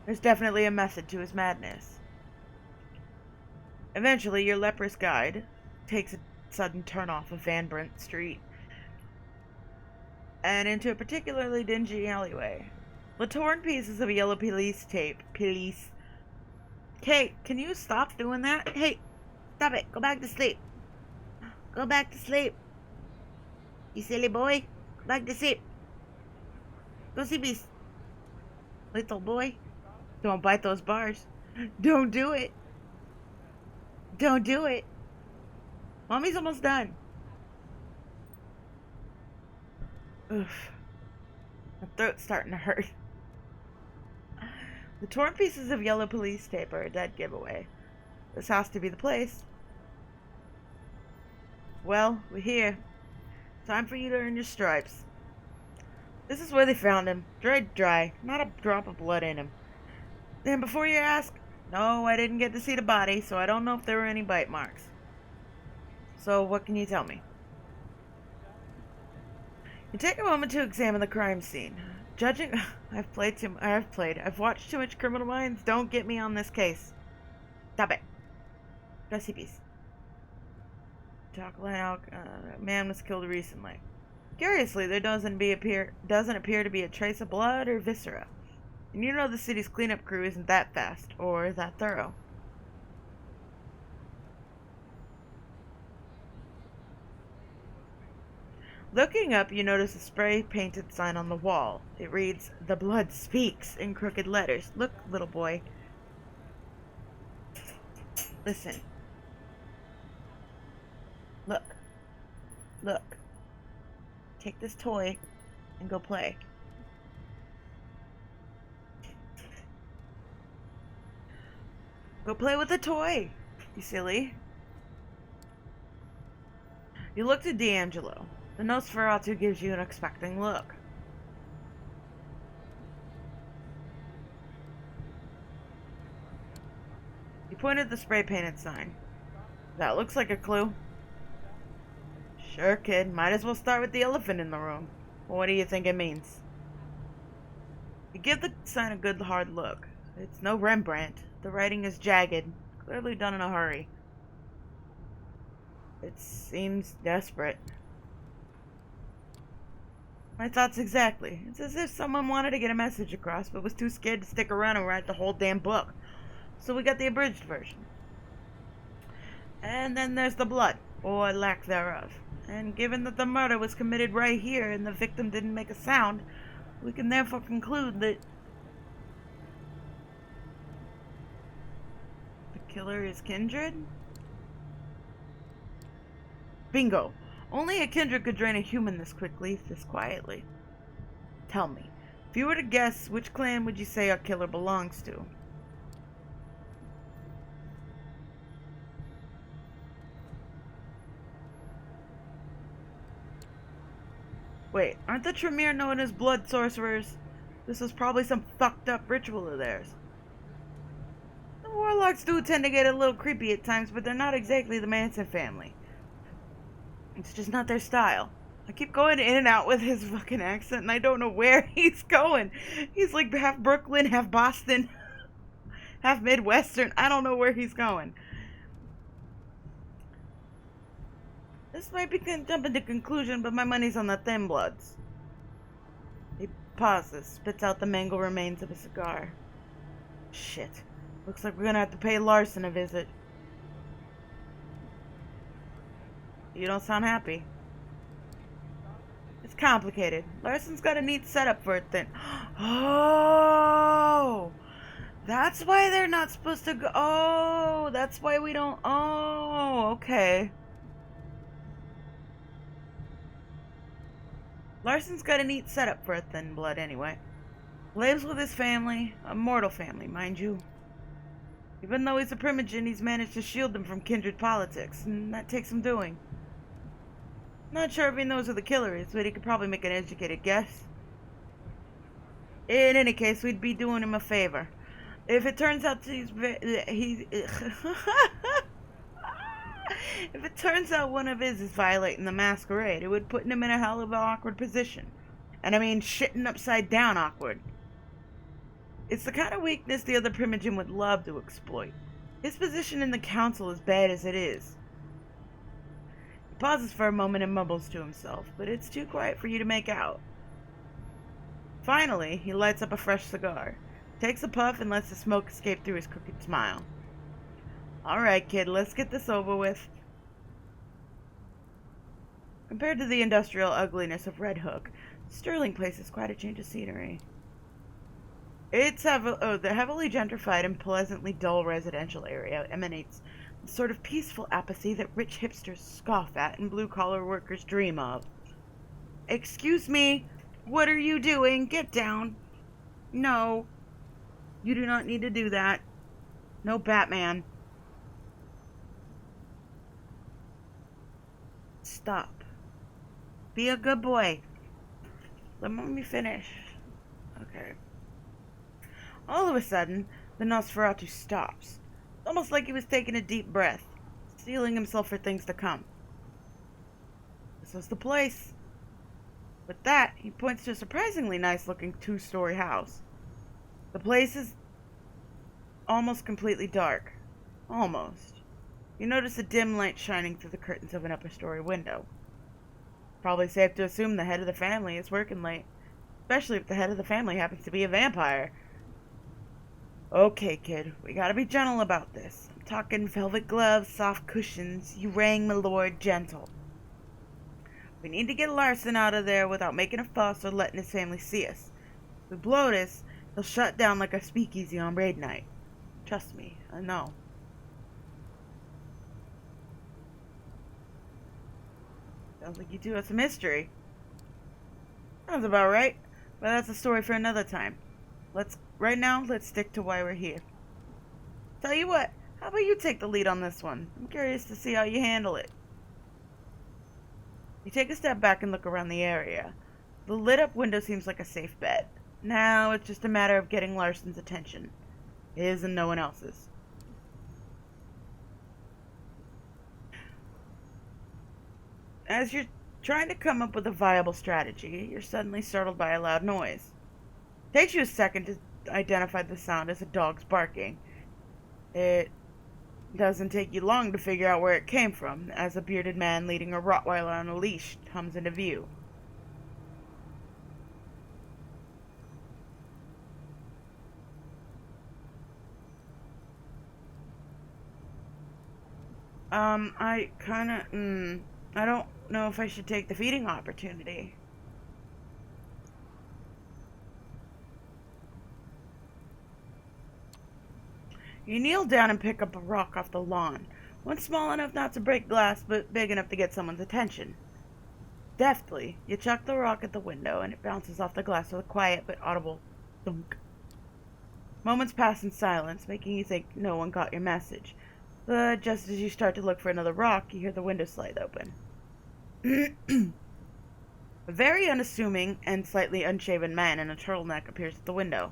There's definitely a method to his madness. Eventually, your leprous guide takes a sudden turn off of Van Brent Street and into a particularly dingy alleyway. The torn pieces of yellow police tape. Hey, can you stop doing that? Hey, stop it. Go back to sleep. Go back to sleep. You silly boy. Go back to sleep. Go see me. Little boy. Don't bite those bars. Don't do it. Don't do it. Mommy's almost done. Oof. My throat's starting to hurt. The torn pieces of yellow police tape are a dead giveaway. This has to be the place. Well, we're here. Time for you to earn your stripes. This is where they found him. Dry. Not a drop of blood in him. And before you ask, no, I didn't get to see the body, so I don't know if there were any bite marks. So, what can you tell me? You take a moment to examine the crime scene. Judging... I've watched too much Criminal Minds. Don't get me on this case. Stop it. Go see peace. A man was killed recently. Curiously, there doesn't appear to be a trace of blood or viscera. And you know the city's cleanup crew isn't that fast, or that thorough. Looking up, you notice a spray-painted sign on the wall. It reads, "The Blood Speaks," in crooked letters. Look, little boy. Listen. Look. Take this toy and go play. Go play with the toy, you silly. You look to D'Angelo. The Nosferatu gives you an expecting look. You point at the spray-painted sign. That looks like a clue. Sure, kid. Might as well start with the elephant in the room. What do you think it means? You give the sign a good hard look. It's no Rembrandt. The writing is jagged, clearly done in a hurry. It seems desperate. My thoughts exactly. It's as if someone wanted to get a message across, but was too scared to stick around and write the whole damn book. So we got the abridged version. And then there's the blood, or lack thereof. And given that the murder was committed right here and the victim didn't make a sound, we can therefore conclude that the killer is kindred? Bingo! Only a kindred could drain a human this quickly, this quietly. Tell me, if you were to guess, which clan would you say our killer belongs to? Wait, aren't the Tremere known as blood sorcerers? This was probably some fucked up ritual of theirs. The warlocks do tend to get a little creepy at times, but they're not exactly the Manson family. It's just not their style. I keep going in and out with his fucking accent, and I don't know where he's going. He's like half Brooklyn, half Boston, half Midwestern. I don't know where he's going. This might be jumping to conclusion, but my money's on the Thin Bloods. He pauses, spits out the mangled remains of a cigar. Shit. Looks like we're gonna have to pay Larson a visit. You don't sound happy. It's complicated. Larson's got a neat setup for it then. Oh! That's why they're not supposed to go. Oh! That's why we don't. Oh! Okay. Larson's got a neat setup for a Thin Blood anyway. Lives with his family, a mortal family, mind you. Even though he's a primogen, he's managed to shield them from kindred politics, and that takes some doing. Not sure if he knows who the killer is, but he could probably make an educated guess. In any case, we'd be doing him a favor. If it turns out if it turns out one of his is violating the Masquerade, it would put him in a hell of an awkward position. And I mean shitting upside down awkward. It's the kind of weakness the other primogen would love to exploit. His position in the council is bad as it is. He pauses for a moment and mumbles to himself, but it's too quiet for you to make out. Finally, he lights up a fresh cigar, takes a puff, and lets the smoke escape through his crooked smile. Alright, kid, let's get this over with. Compared to the industrial ugliness of Red Hook, Sterling Place is quite a change of scenery. It's the heavily gentrified and pleasantly dull residential area emanates the sort of peaceful apathy that rich hipsters scoff at and blue-collar workers dream of. Excuse me, what are you doing? Get down. No, you do not need to do that. No, Batman. Stop. Be a good boy. Let me finish. Okay. All of a sudden, the Nosferatu stops. Almost like he was taking a deep breath, steeling himself for things to come. This was the place. With that, he points to a surprisingly nice-looking two-story house. The place is almost completely dark. Almost. You notice a dim light shining through the curtains of an upper-story window. Probably safe to assume the head of the family is working late, especially if the head of the family happens to be a vampire. Okay, kid, we gotta be gentle about this. I'm talking velvet gloves, soft cushions. You rang, my lord, gentle. We need to get Larson out of there without making a fuss or letting his family see us. If we blow this, he'll shut down like a speakeasy on raid night. Trust me, I know. Sounds like you two have some history. Sounds about right, but that's a story for another time. Right now, let's stick to why we're here. Tell you what, how about you take the lead on this one? I'm curious to see how you handle it. You take a step back and look around the area. The lit-up window seems like a safe bet. Now it's just a matter of getting Larson's attention. His and no one else's. As you're trying to come up with a viable strategy, you're suddenly startled by a loud noise. It takes you a second to identify the sound as a dog's barking. It doesn't take you long to figure out where it came from, as a bearded man leading a Rottweiler on a leash comes into view. I don't know if I should take the feeding opportunity. You kneel down and pick up a rock off the lawn. One small enough not to break glass, but big enough to get someone's attention. Deftly, you chuck the rock at the window, and it bounces off the glass with a quiet but audible thunk. Moments pass in silence, making you think no one got your message. But just as you start to look for another rock, you hear the window slide open. A very unassuming and slightly unshaven man in a turtleneck appears at the window.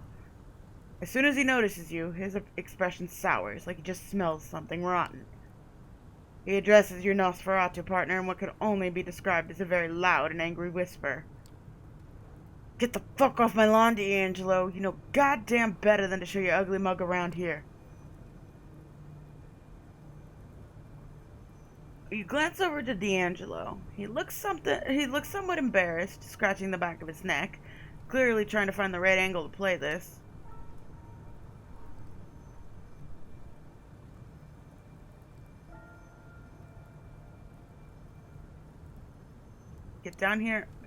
As soon as he notices you, his expression sours, like he just smells something rotten. He addresses your Nosferatu partner in what could only be described as a very loud and angry whisper. Get the fuck off my lawn, D'Angelo. You know goddamn better than to show your ugly mug around here. You glance over to D'Angelo. He looks somewhat embarrassed, scratching the back of his neck, clearly trying to find the right angle to play this.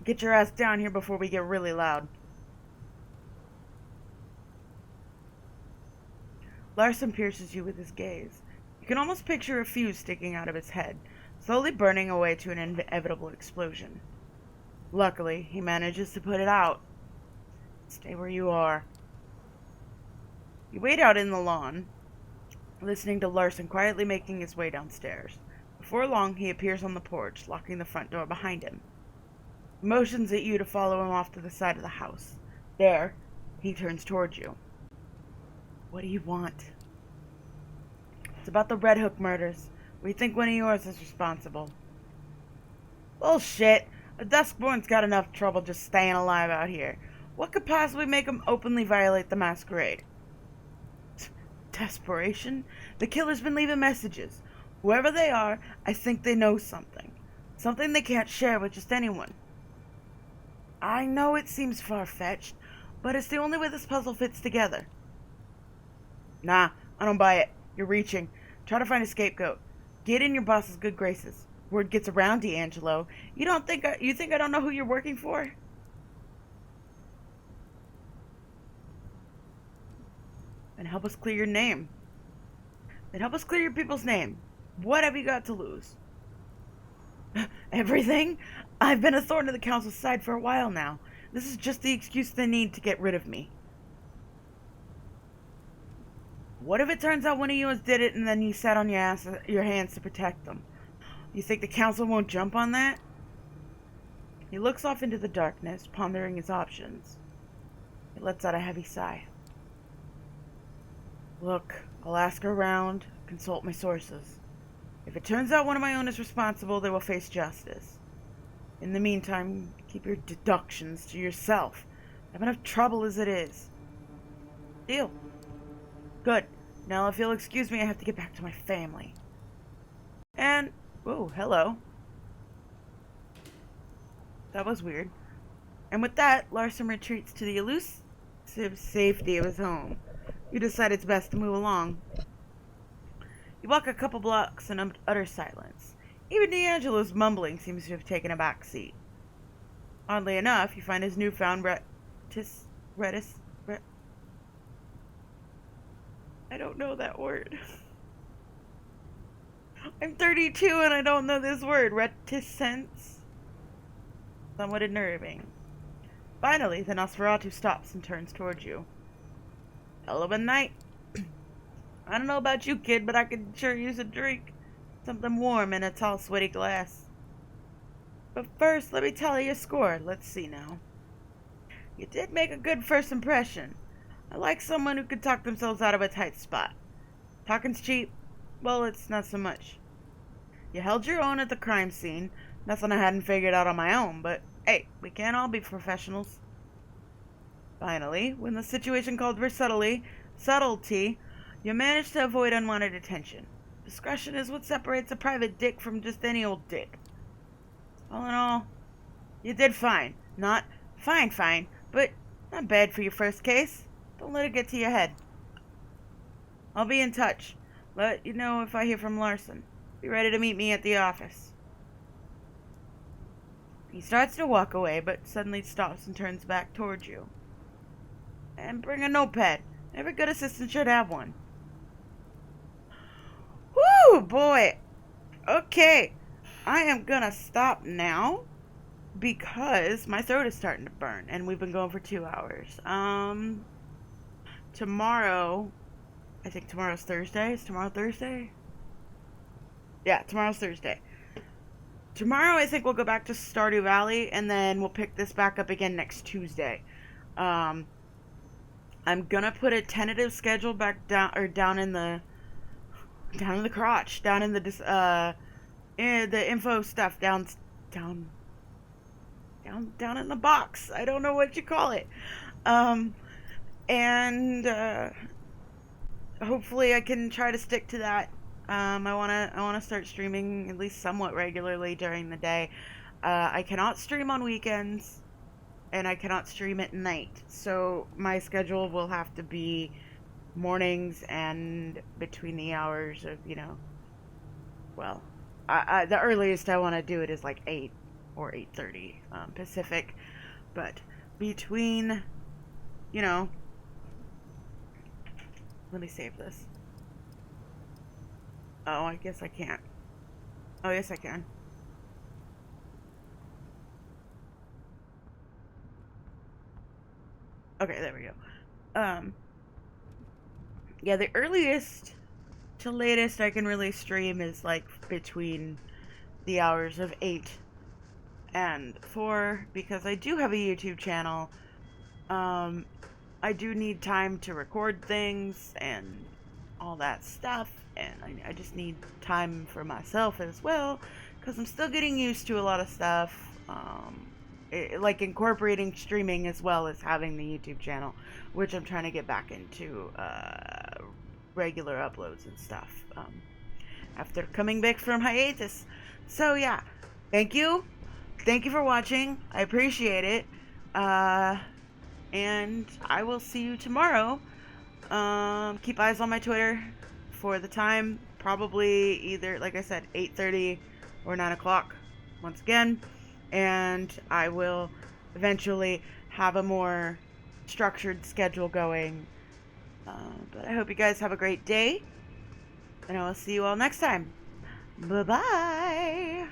Get your ass down here before we get really loud. Larson pierces you with his gaze. You can almost picture a fuse sticking out of his head, slowly burning away to an inevitable explosion. Luckily, he manages to put it out. Stay where you are. You wait out in the lawn, listening to Larson quietly making his way downstairs. Before long, he appears on the porch, locking the front door behind him. He motions at you to follow him off to the side of the house. There, he turns towards you. What do you want? It's about the Red Hook murders. We think one of yours is responsible. Bullshit! A Duskborn's got enough trouble just staying alive out here. What could possibly make him openly violate the Masquerade? Desperation? The killer's been leaving messages. Whoever they are, I think they know something. Something they can't share with just anyone. I know it seems far-fetched, but it's the only way this puzzle fits together. Nah, I don't buy it. You're reaching. Try to find a scapegoat. Get in your boss's good graces. Word gets around, D'Angelo. You think I don't know who you're working for? Then help us clear your name. Then help us clear your people's name. What have you got to lose? Everything? I've been a thorn to the council's side for a while now. This is just the excuse they need to get rid of me. What if it turns out one of you did it and then you sat on your hands to protect them? You think the council won't jump on that? He looks off into the darkness, pondering his options. He lets out a heavy sigh. Look, I'll ask around, consult my sources. If it turns out one of my own is responsible, they will face justice. In the meantime, keep your deductions to yourself. I have enough trouble as it is. Deal. Good. Now if you'll excuse me, I have to get back to my family. And, oh, hello. That was weird. And with that, Larson retreats to the elusive safety of his home. You decide it's best to move along. You walk a couple blocks in utter silence. Even D'Angelo's mumbling seems to have taken a back seat. Oddly enough, you find his newfound I don't know that word. I'm 32 and I don't know this word. Reticence? Somewhat unnerving. Finally, the Nosferatu stops and turns towards you. Hell of a night. I don't know about you, kid, but I could sure use a drink. Something warm in a tall, sweaty glass. But first, let me tally your score. Let's see now. You did make a good first impression. I like someone who could talk themselves out of a tight spot. Talking's cheap. Well, it's not so much. You held your own at the crime scene. Nothing I hadn't figured out on my own, but hey, we can't all be professionals. Finally, when the situation called for subtlety, you managed to avoid unwanted attention. Discretion is what separates a private dick from just any old dick. All in all, you did fine. Not fine, but not bad for your first case. Don't let it get to your head. I'll be in touch. Let you know if I hear from Larson. Be ready to meet me at the office. He starts to walk away, but suddenly stops and turns back towards you. And bring a notepad. Every good assistant should have one. Whoo, boy. Okay. I am gonna stop now because my throat is starting to burn and we've been going for 2 hours. Tomorrow, I think tomorrow's Thursday. Is tomorrow Thursday? Yeah, tomorrow's Thursday. Tomorrow, I think we'll go back to Stardew Valley, and then we'll pick this back up again next Tuesday. I'm gonna put a tentative schedule back down, or down in the crotch, down in the info stuff, down in the box. I don't know what you call it. And hopefully I can try to stick to that. I wanna start streaming at least somewhat regularly during the day. I cannot stream on weekends, and I cannot stream at night. So my schedule will have to be mornings and between the hours of, well, the earliest I want to do it is like 8 or 8:30 Pacific, but between, let me save this. Oh, I guess I can't. Oh, yes, I can. Okay, there we go. Yeah, the earliest to latest I can really stream is like between the hours of 8 and 4, because I do have a YouTube channel. I do need time to record things and all that stuff, and I just need time for myself as well, because I'm still getting used to a lot of stuff, like incorporating streaming as well as having the YouTube channel, which I'm trying to get back into regular uploads and stuff after coming back from hiatus. So yeah, thank you for watching. I appreciate it, and I will see you tomorrow. Keep eyes on my Twitter for the time, probably either, like I said, 8:30 or 9 o'clock once again, and I will eventually have a more structured schedule going. But I hope you guys have a great day, and I will see you all next time. Bye-bye!